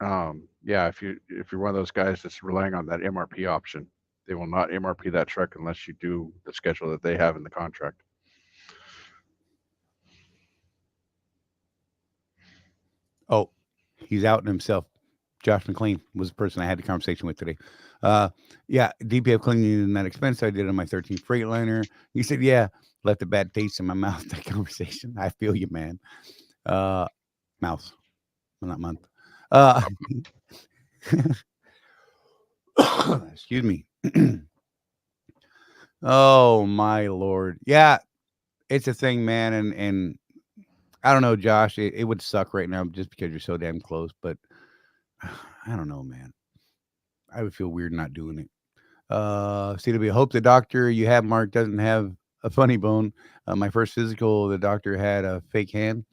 yeah, if you're one of those guys that's relying on that MRP option, they will not MRP that truck unless you do the schedule that they have in the contract. Oh, he's outing himself. Josh McLean was the person I had the conversation with today. Yeah, DPF cleaning isn't that expensive. I did it on my 13 Freightliner. He said, yeah, left a bad taste in my mouth, that conversation. I feel you, man. Mouth, well, not month. Excuse me. Oh, my Lord. Yeah, it's a thing, man. And I don't know, Josh, it would suck right now just because you're so damn close, but I don't know, man. I would feel weird not doing it. CW, hope the doctor you have, Mark, doesn't have a funny bone. My first physical, the doctor had a fake hand.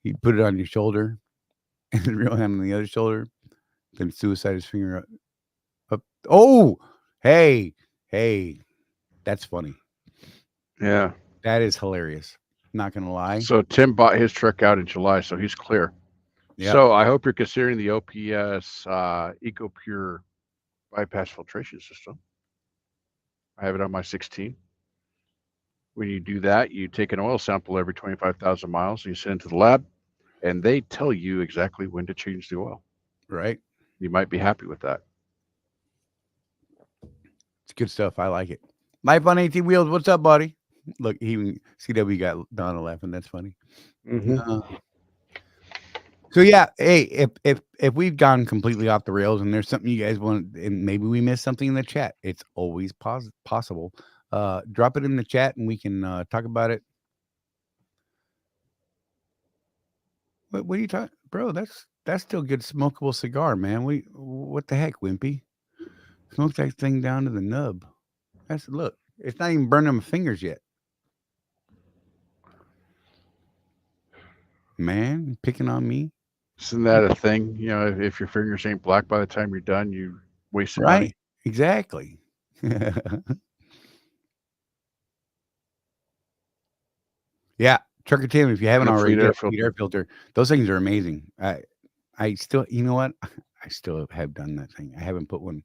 He put it on your shoulder and the real hand on the other shoulder. Then suicide his finger up. Oh, hey, that's funny. Yeah. That is hilarious. Not gonna lie. So Tim bought his truck out in July, so he's clear. Yeah. So I hope you're considering the OPS EcoPure bypass filtration system. I have it on my 16. When you do that, you take an oil sample every 25,000 miles and you send it to the lab, and they tell you exactly when to change the oil. Right. You might be happy with that. It's good stuff. I like it. Life on 18 wheels. What's up, buddy? Look, even CW got Donna laughing. That's funny. So yeah, hey, if we've gone completely off the rails and there's something you guys want, and maybe we missed something in the chat, it's always possible. Drop it in the chat and we can talk about it. What are you talking, bro? That's still good smokable cigar, man. What the heck, Wimpy? Smoke that thing down to the nub. Look, it's not even burning my fingers yet. Man, picking on me. Isn't that a thing? You know, if your fingers ain't black by the time you're done, you wasted Right? money. Exactly. Yeah, Trucker Tim, if you haven't And a already, fleet air get a fleet air filter. filter. Those things are amazing. I still, you know what? I still have done that thing. I haven't put one.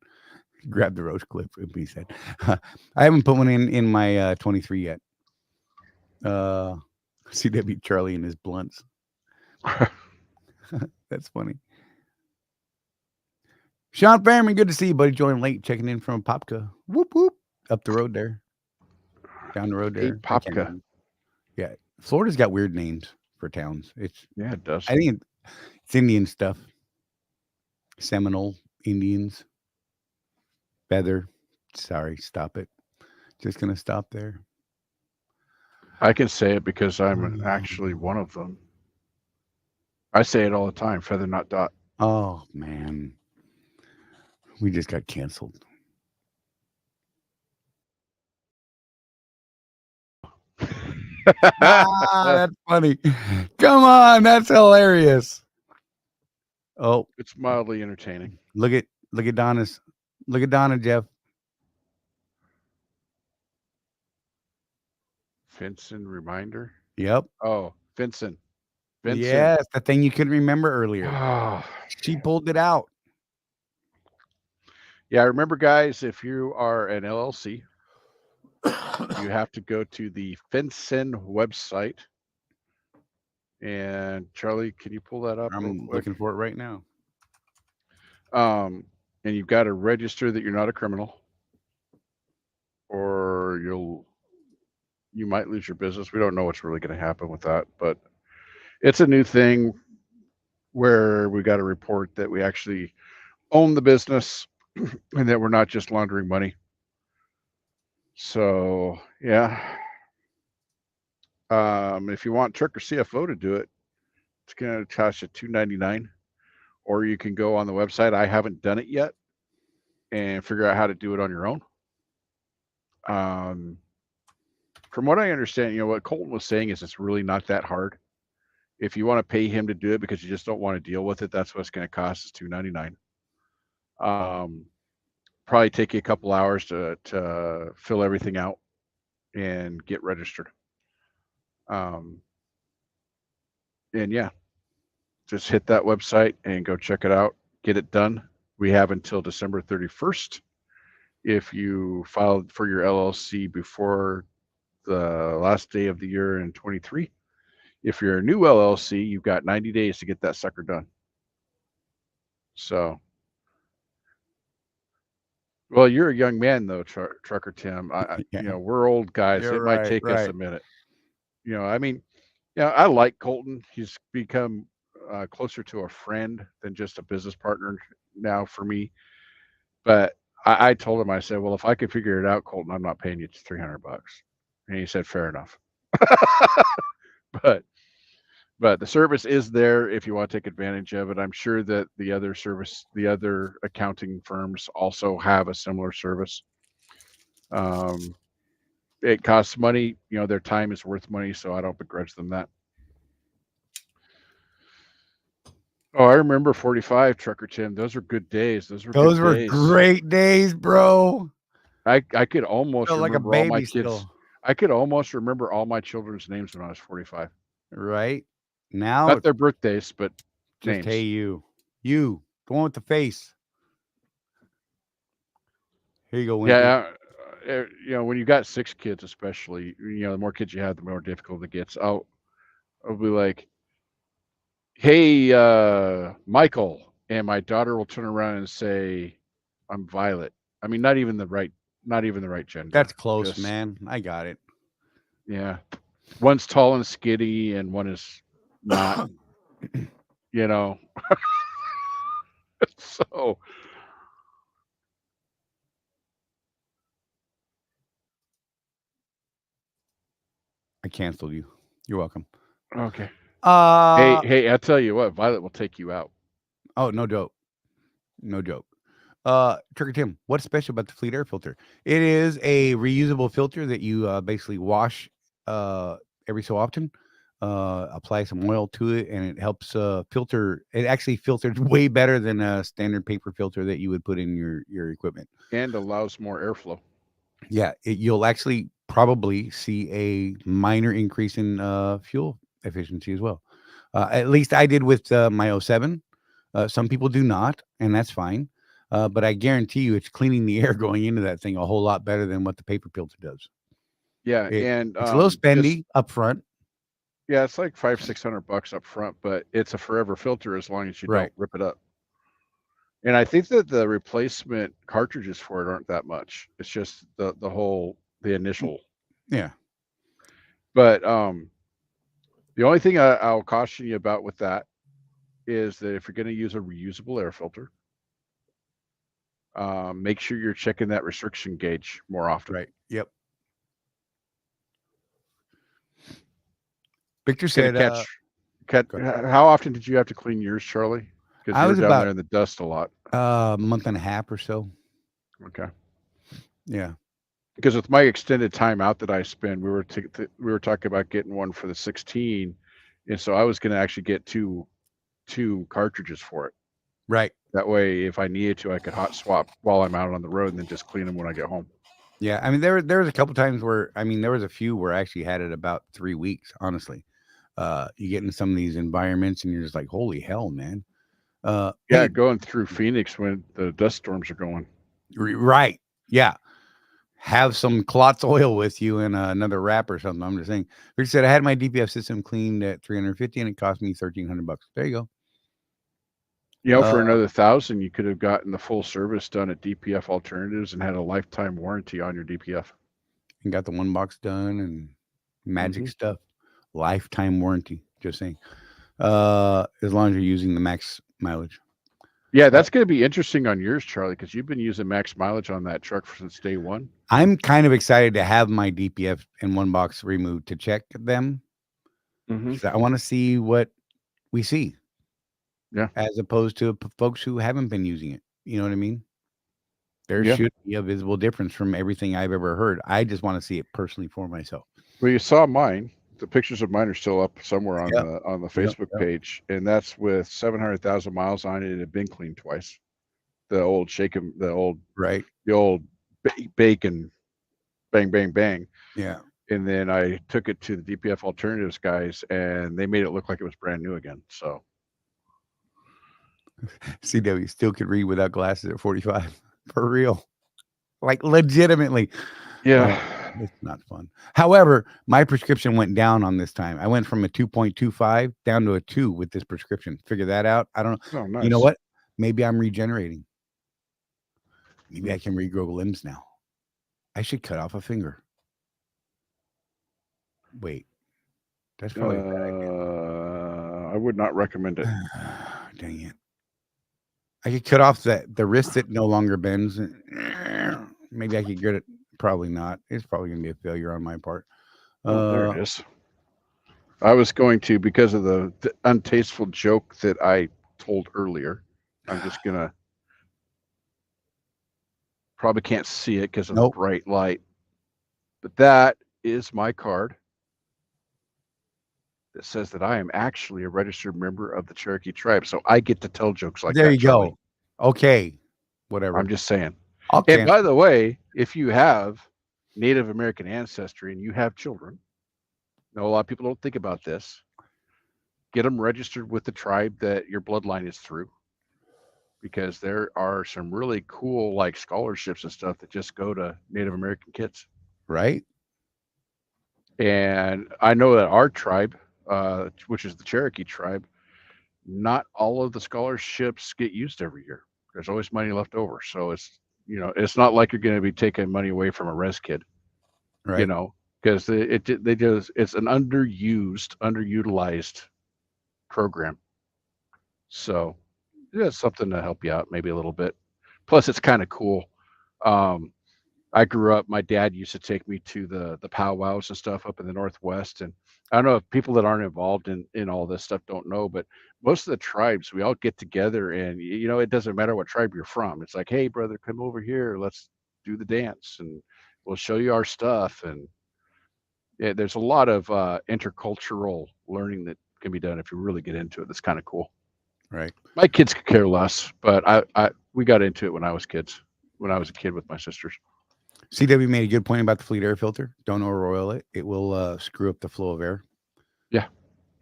Grab the roach clip, he said. I haven't put one in my 23 yet. CW Charley and his blunts. That's funny. Sean Fairman, good to see you, buddy. Joining late, checking in from Popka. Whoop whoop. Up the road there. Down the road there. Hey, Popka. Yeah. Florida's got weird names for towns. Yeah, it does. I think it's Indian stuff. Seminole Indians. Feather. Sorry, stop it. Just gonna stop there. I can say it because I'm actually one of them. I say it all the time, feather, not dot. Oh man, we just got canceled. That's funny. Come on, that's hilarious. Oh, It's mildly entertaining. look at Donna's. Look at Donna, Jeff. Vincent reminder. Yep. Oh, Vincent. Yes, the thing you couldn't remember earlier. Oh, She pulled it out. yeah, remember, guys, if you are an LLC, you have to go to the FinCEN website. And Charlie, can you pull that up real I'm quick? looking for it right now. And you've got to register that you're not a criminal, or you might lose your business. We don't know what's really going to happen with that, but it's a new thing where we got to report that we actually own the business and that we're not just laundering money. So yeah. If you want Trick or CFO to do it, it's going to cost you $2.99, or you can go on the website. I haven't done it yet, and figure out how to do it on your own. From what I understand, what Colton was saying is it's really not that hard. If you want to pay him to do it because you just don't want to deal with it, that's what it's going to cost, is $2.99. Probably take you a couple hours to fill everything out and get registered. And yeah, just hit that website and go check it out. Get it done. We have until December 31st. If you filed for your LLC before the last day of the year in 23, if you're a new LLC, you've got 90 days to get that sucker done. So, well, you're a young man though, Trucker Tim. Yeah. We're old guys. You're It might right, take us right. a minute. I mean, I like Colton. He's become closer to a friend than just a business partner now for me. But I told him, I said, well, if I could figure it out, Colton, I'm not paying you $300. And he said, fair enough. But the service is there if you want to take advantage of it. I'm sure that the other accounting firms also have a similar service. It costs money. Their time is worth money, so I don't begrudge them that. Oh, I remember 45, Trucker Tim. Those were good days. Those were great days, bro. I could almost Felt like a remember all my baby kids. still. I could almost remember all my children's names when I was 45. Right now, Not their birthdays, but just names. hey, you, the one with the face. Here you go, Wimpy. Yeah, when you got 6 kids, especially, the more kids you have, the more difficult it gets. I'll be like, hey, Michael, and my daughter will turn around and say, I'm Violet. I mean, not even the right gender. That's close, man. I got it. Yeah, one's tall and skinny, and one is not. So. I canceled you. You're welcome. Okay. Hey, I tell you what, Violet will take you out. Oh, no joke. No joke. Trigger Tim, what's special about the Fleet air filter? It is a reusable filter that you basically wash every so often. Apply some oil to it, and it helps filter. It actually filters way better than a standard paper filter that you would put in your equipment, and allows more airflow. Yeah, you'll actually probably see a minor increase in fuel efficiency as well. At least I did with my 07. Some people do not, and that's fine. But I guarantee you, it's cleaning the air going into that thing a whole lot better than what the paper filter does. Yeah, and it's a little spendy up front. Yeah, it's like $500-$600 up front, but it's a forever filter as long as you don't rip it up. And I think that the replacement cartridges for it aren't that much. It's just the initial. Yeah. But the only thing I'll caution you about with that is that if you're going to use a reusable air filter, make sure you're checking that restriction gauge more often. Right. Yep. Victor said, how often did you have to clean yours, Charlie? Because I you were was down there about in the dust a lot. a month and a half or so. Okay. Yeah. Because with my extended time out that I spend, we were talking about getting one for the 16, and so I was going to actually get two cartridges for it. Right. That way, if I needed to, I could hot swap while I'm out on the road and then just clean them when I get home. Yeah. I mean, there was a couple times where there was a few where I actually had it about 3 weeks. Honestly, you get in some of these environments and you're just like, holy hell, man. Yeah, Hey, going through Phoenix when the dust storms are going. right. Yeah. Have some Klotz oil with you and another wrap or something. I'm just saying. Rich said I had my DPF system cleaned at $350 and it cost me $1,300. There you go. You know, for another 1,000, you could have gotten the full service done at DPF Alternatives and had a lifetime warranty on your DPF. And got the one box done and magic Mhm. stuff. Lifetime warranty. Just saying. As long as you're using the max mileage. Yeah, that's going to be interesting on yours, Charlie, because you've been using max mileage on that truck since day one. I'm kind of excited to have my DPF and one box removed to check them. Mm-hmm. 'Cause I want to see what we see. Yeah. As opposed to folks who haven't been using it. You know what I mean? There Yeah. should be a visible difference from everything I've ever heard. I just want to see it personally for myself. Well, you saw mine. The pictures of mine are still up somewhere on Yep. the Facebook page, and that's with 700,000 miles on it. It had been cleaned twice. The old Right. the old bacon, bang, bang, bang. Yeah. And then I took it to the DPF Alternatives guys, and they made it look like it was brand new again. So CW still could read without glasses at 45. For real. Like legitimately. yeah, It's not fun. However, my prescription went down on this time. I went from a 2.25 down to a 2 with this prescription. Figure that out. I don't know. oh nice. You know what? Maybe I'm regenerating. Maybe I can regrow limbs now. I should cut off a finger. Wait. That's probably a bad idea. I would not recommend it. Dang it. I could cut off the wrist that no longer bends. Maybe I could get it. Probably not. It's probably going to be a failure on my part. Oh, there it is. I was going to, because of the untasteful joke that I told earlier, I'm just going to, probably can't see it because of the bright light, but that is my card that says that I am actually a registered member of the Cherokee tribe. So I get to tell jokes like that. There you Charlie. go. Okay. Whatever. I'm just saying. Okay. And by the way, if you have Native American ancestry and you have children, I know a lot of people don't think about this. Get them registered with the tribe that your bloodline is through, because there are some really cool like scholarships and stuff that just go to Native American kids. Right. And I know that our tribe, which is the Cherokee tribe, not all of the scholarships get used every year. There's always money left over. So it's, it's not like you're going to be taking money away from a res kid, right. Because it's an underutilized program. So yeah, something to help you out maybe a little bit. Plus it's kind of cool. I grew up, my dad used to take me to the powwows and stuff up in the Northwest. And I don't know if people that aren't involved in all this stuff don't know, but most of the tribes, we all get together and, it doesn't matter what tribe you're from. It's like, hey, brother, come over here. Let's do the dance and we'll show you our stuff. And yeah, there's a lot of intercultural learning that can be done if you really get into it. That's kind of cool. Right. My kids could care less, but we got into it when I was a kid with my sisters. CW made a good point about the fleet air filter. Don't over-oil it. It will screw up the flow of air. Yeah.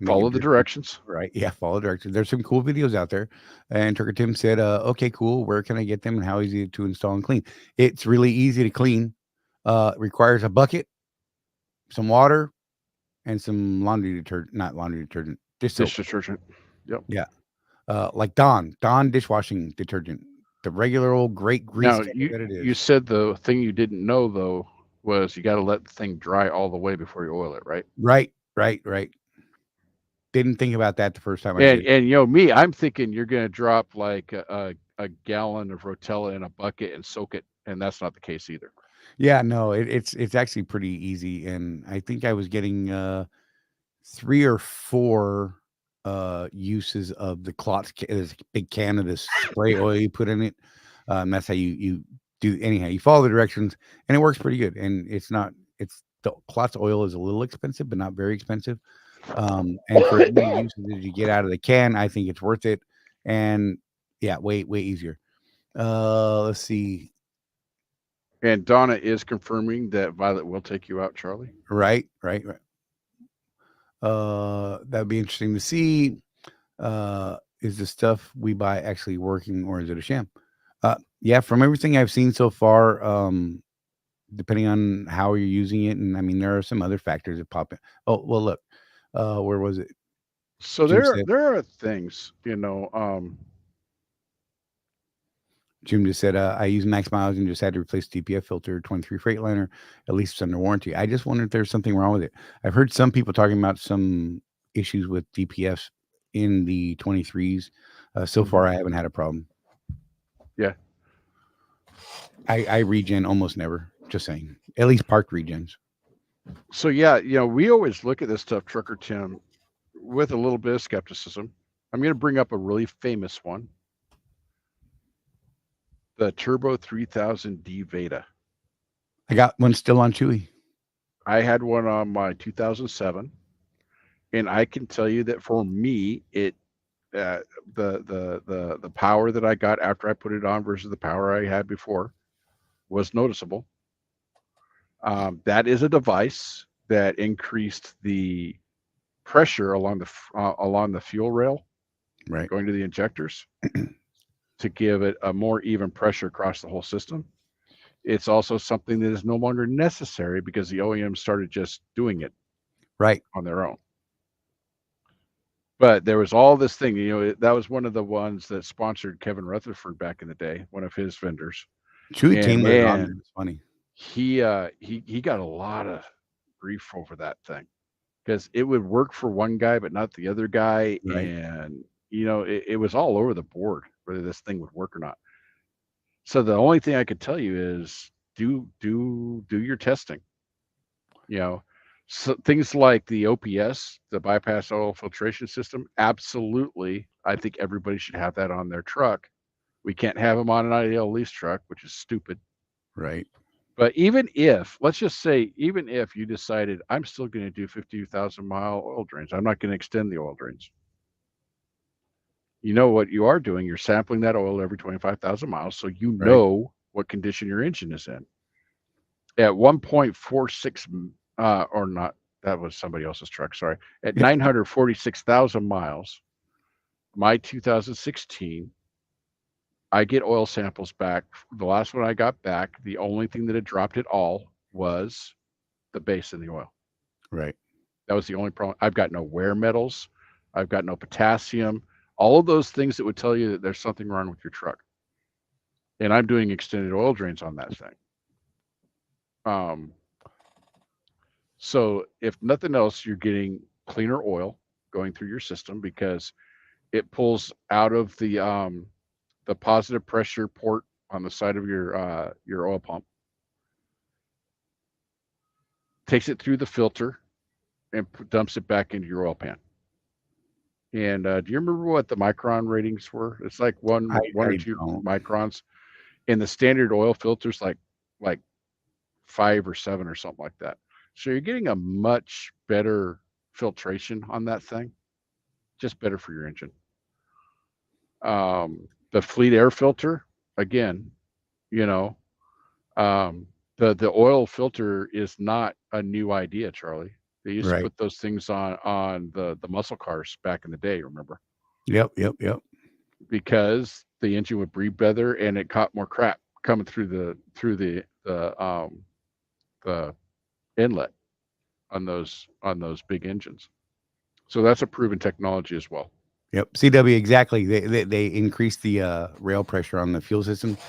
Follow the directions. Right. Yeah. Follow directions. There's some cool videos out there. And Turker Tim said, okay, cool. Where can I get them and how easy to install and clean? It's really easy to clean. Requires a bucket, some water, and some laundry detergent. Not laundry detergent. Dish detergent. Yep. Yeah. Like Dawn dishwashing detergent. The regular old great grease now, that it is. You said the thing you didn't know, though, was you got to let the thing dry all the way before you oil it, right? Right. Didn't think about that the first time I did. And me, I'm thinking you're going to drop like a gallon of Rotella in a bucket and soak it, and that's not the case either. Yeah, no, it's actually pretty easy, and I think I was getting 3 or 4 uses of the clots. There's a big can of this spray oil you put in it. That's how you do. Anyhow, you follow the directions, and it works pretty good. And it's the clots oil is a little expensive, but not very expensive. And for as many uses as you get out of the can, I think it's worth it. And yeah, way easier. Let's see. And Donna is confirming that Violet will take you out, Charlie. Right. That'd be interesting to see. Is the stuff we buy actually working, or is it a sham? Yeah, from everything I've seen so far, depending on how you're using it, and I mean, there are some other factors that pop in. Oh, well, look, where was it? So Jim there are things, Jim just said, I use max mileage and just had to replace DPF filter 23 Freightliner. At least it's under warranty. I just wonder if there's something wrong with it. I've heard some people talking about some issues with DPFs in the 23s. So far, I haven't had a problem. Yeah. I regen almost never. Just saying. At least parked regens. So yeah, we always look at this stuff, Trucker Tim, with a little bit of skepticism. I'm going to bring up a really famous one. The Turbo 3000D Veda. I got one still on Chewy. I had one on my 2007, and I can tell you that for me, it the power that I got after I put it on versus the power I had before was noticeable. That is a device that increased the pressure along the fuel rail, right, going to the injectors, to give it a more even pressure across the whole system. It's also something that is no longer necessary because the OEM started just doing it right on their own. But there was all this thing, that was one of the ones that sponsored Kevin Rutherford back in the day, one of his vendors. Chewy team was on there. It's funny. He got a lot of grief over that thing because it would work for one guy but not the other guy, right. And it was all over the board whether this thing would work or not. So the only thing I could tell you is do your testing. So things like the OPS, the bypass oil filtration system, absolutely, I think everybody should have that on their truck. We can't have them on an IDL lease truck, which is stupid. Right. But let's just say, even if you decided I'm still going to do 50,000-mile oil drains, I'm not going to extend the oil drains. You know what you are doing? You're sampling that oil every 25,000 miles, so you know what condition your engine is in. At 1.46, or not, that was somebody else's truck, sorry. At 946,000 miles, my 2016, I get oil samples back. The last one I got back, the only thing that had dropped at all was the base in the oil. Right. That was the only problem. I've got no wear metals. I've got no potassium. All of those things that would tell you that there's something wrong with your truck. And I'm doing extended oil drains on that thing. So if nothing else, you're getting cleaner oil going through your system because it pulls out of the positive pressure port on the side of your oil pump, takes it through the filter, and dumps it back into your oil pan. And do you remember what the micron ratings were? It's like one or two microns. And the standard oil filter's like 5 or 7 or something like that. So you're getting a much better filtration on that thing, just better for your engine. The fleet air filter, again, the oil filter is not a new idea, Charlie. They used to put those things on the muscle cars back in the day, remember? Yep. Because the engine would breathe better and it caught more crap coming through the inlet on those big engines. So that's a proven technology as well. Yep. CW, exactly. They increased the rail pressure on the fuel system.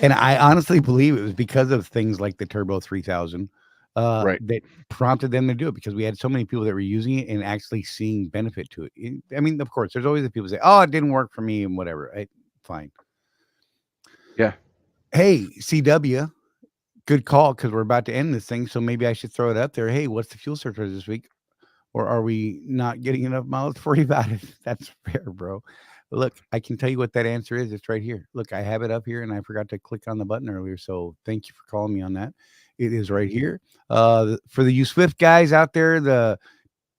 And I honestly believe it was because of things like the Turbo 3000 that prompted them to do it, because we had so many people that were using it and actually seeing benefit to it. I mean, of course, there's always the people say, oh, it didn't work for me and whatever. Fine. Yeah. Hey, CW, good call, because we're about to end this thing. So maybe I should throw it out there. Hey, what's the fuel surcharge this week? or are we not getting enough miles for you about it? That's fair, bro. Look, I can tell you what that answer is. It's right here. Look, I have it up here, and I forgot to click on the button earlier. So thank you for calling me on that. It is right here. For the you Swift guys out there, the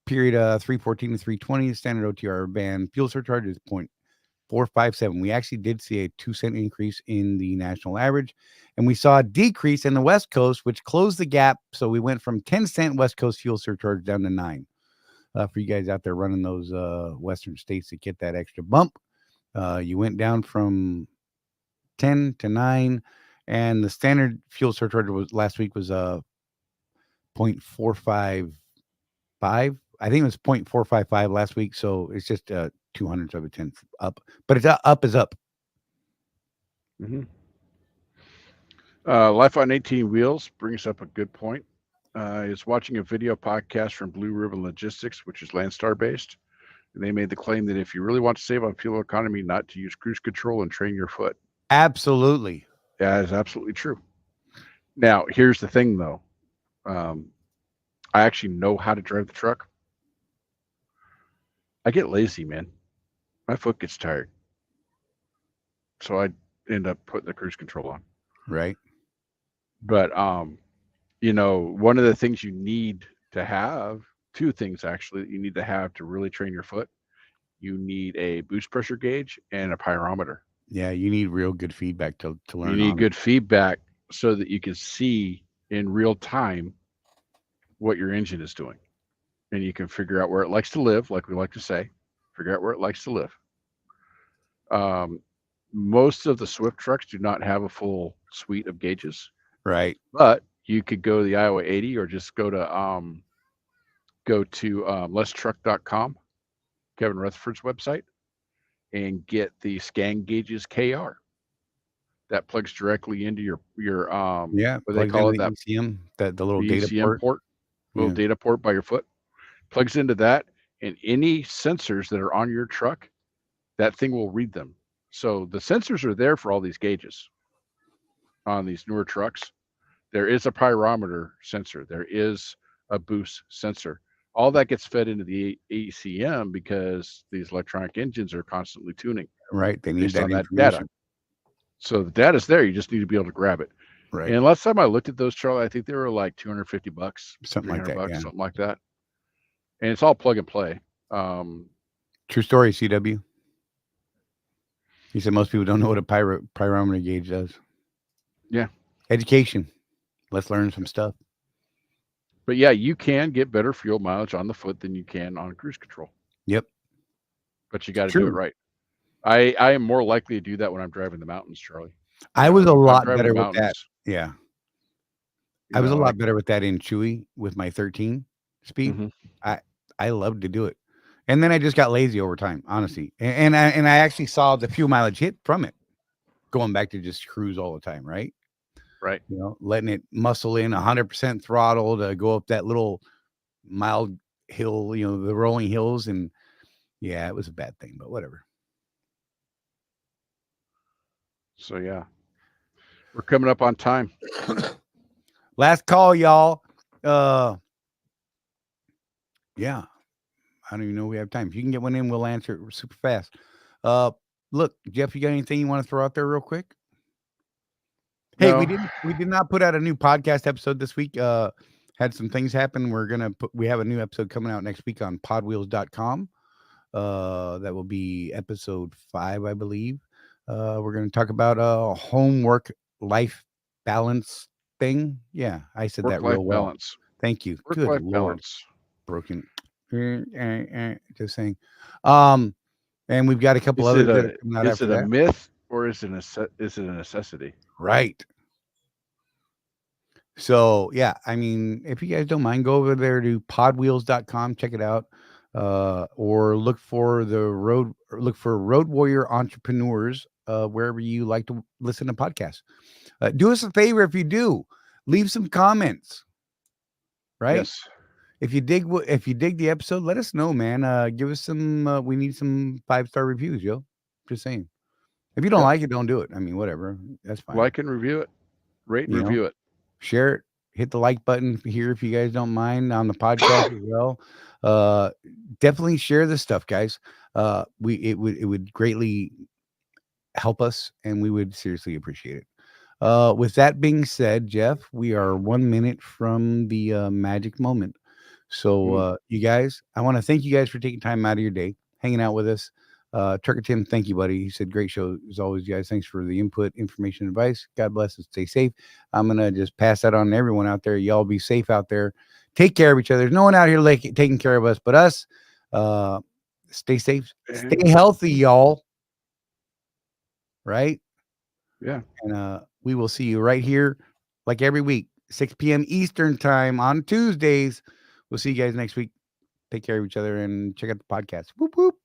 period 314 to 320 standard OTR band fuel surcharge is 0.457. We actually did see a 2-cent increase in the national average, and we saw a decrease in the West Coast, which closed the gap. So we went from 10-cent West Coast fuel surcharge down to 9. For you guys out there running those Western states that get that extra bump, you went down from 10 to 9, and the standard fuel surcharge was last week was 0.455. I think it was 0.455 last week, so it's just 200ths of a tenth up, but it's up is up. Mm-hmm. Life on 18 Wheels brings up a good point. Is watching a video podcast from Blue Ribbon Logistics, which is Landstar based. And they made the claim that if you really want to save on fuel economy, not to use cruise control and train your foot. Absolutely. That is absolutely true. Now, here's the thing, though. I actually know how to drive the truck. I get lazy, man. My foot gets tired. So I end up putting the cruise control on. Right. But, one of the things you need to have, 2 things actually, that you need to have to really train your foot. You need a boost pressure gauge and a pyrometer. Yeah, you need real good feedback to learn. You need good feedback so that you can see in real time what your engine is doing. And you can figure out where it likes to live, like we like to say, figure out where it likes to live. Most of the Swift trucks do not have a full suite of gauges. Right. But you could go to the Iowa 80 or just go to lesstruck.com, Kevin Rutherford's website, and get the scan gauges KR. That plugs directly into your what they call it, that ECM, the little the data ECM port, little data port by your foot, plugs into that, and any sensors that are on your truck, that thing will read them. So the sensors are there for all these gauges on these newer trucks. There is a pyrometer sensor. There is a boost sensor. All that gets fed into the ECM because these electronic engines are constantly tuning. Right. They need based that on that information. data. So the data's there. You just need to be able to grab it. Right. And last time I looked at those, Charlie, I think they were like $250, Something like that. $300, Yeah. something like that. And it's all plug and play. True story, CW. He said most people don't know what a pyrometer gauge does. Yeah. Education. Let's learn some stuff. But yeah, you can get better fuel mileage on the foot than you can on cruise control. Yep. But you got to do it right. I am more likely to do that when I'm driving the mountains, Charlie. I was a lot better with that. Yeah. I was a lot better with that in Chewy with my 13 speed. Mm-hmm. I loved to do it. And then I just got lazy over time, honestly. And I actually saw the fuel mileage hit from it, going back to just cruise all the time, right? Right. Letting it muscle in 100% throttle to go up that little mild hill, the rolling hills. And yeah, it was a bad thing, but whatever. So yeah, we're coming up on time. Last call, y'all. Yeah. I don't even know if we have time. If you can get one in, we'll answer it super fast. Look, Jeff, you got anything you want to throw out there real quick? Hey, we did not put out a new podcast episode this week. Had some things happen. We have a new episode coming out next week on podwheels.com. That will be episode 5, I believe. We're going to talk about a homework life balance thing. Yeah, I said that real well. Balance. Thank you. Good Lord. Balance. Broken. Just saying. And we've got a couple others that are coming out after that. Is it a myth or is it a necessity? Right. So yeah, I mean, if you guys don't mind, go over there to podwheels.com, check it out. Or look for Road Warrior Entrepreneurs wherever you like to listen to podcasts. Do us a favor if you do, leave some comments. Right? Yes. If you dig the episode, let us know, man. Give us some. We need some 5-star reviews, yo. Just saying. If you don't like it, don't do it. I mean, whatever. That's fine. Like and review it. Rate and review it. Share it. hit the like button here if you guys don't mind on the podcast as well. Definitely share this stuff, guys. It would greatly help us, and we would seriously appreciate it. With that being said, Jeff, we are 1 minute from the magic moment. So, you guys, I want to thank you guys for taking time out of your day, hanging out with us. Trucker Tim, thank you, buddy. He said, great show as always, guys. Thanks for the input, information, advice. God bless and stay safe. I'm going to just pass that on to everyone out there. Y'all be safe out there. Take care of each other. There's no one out here like taking care of us but us. Stay safe. Stay healthy, y'all. Right? Yeah. And we will see you right here, like every week, 6 p.m. Eastern time on Tuesdays. We'll see you guys next week. Take care of each other and check out the podcast. Whoop, whoop.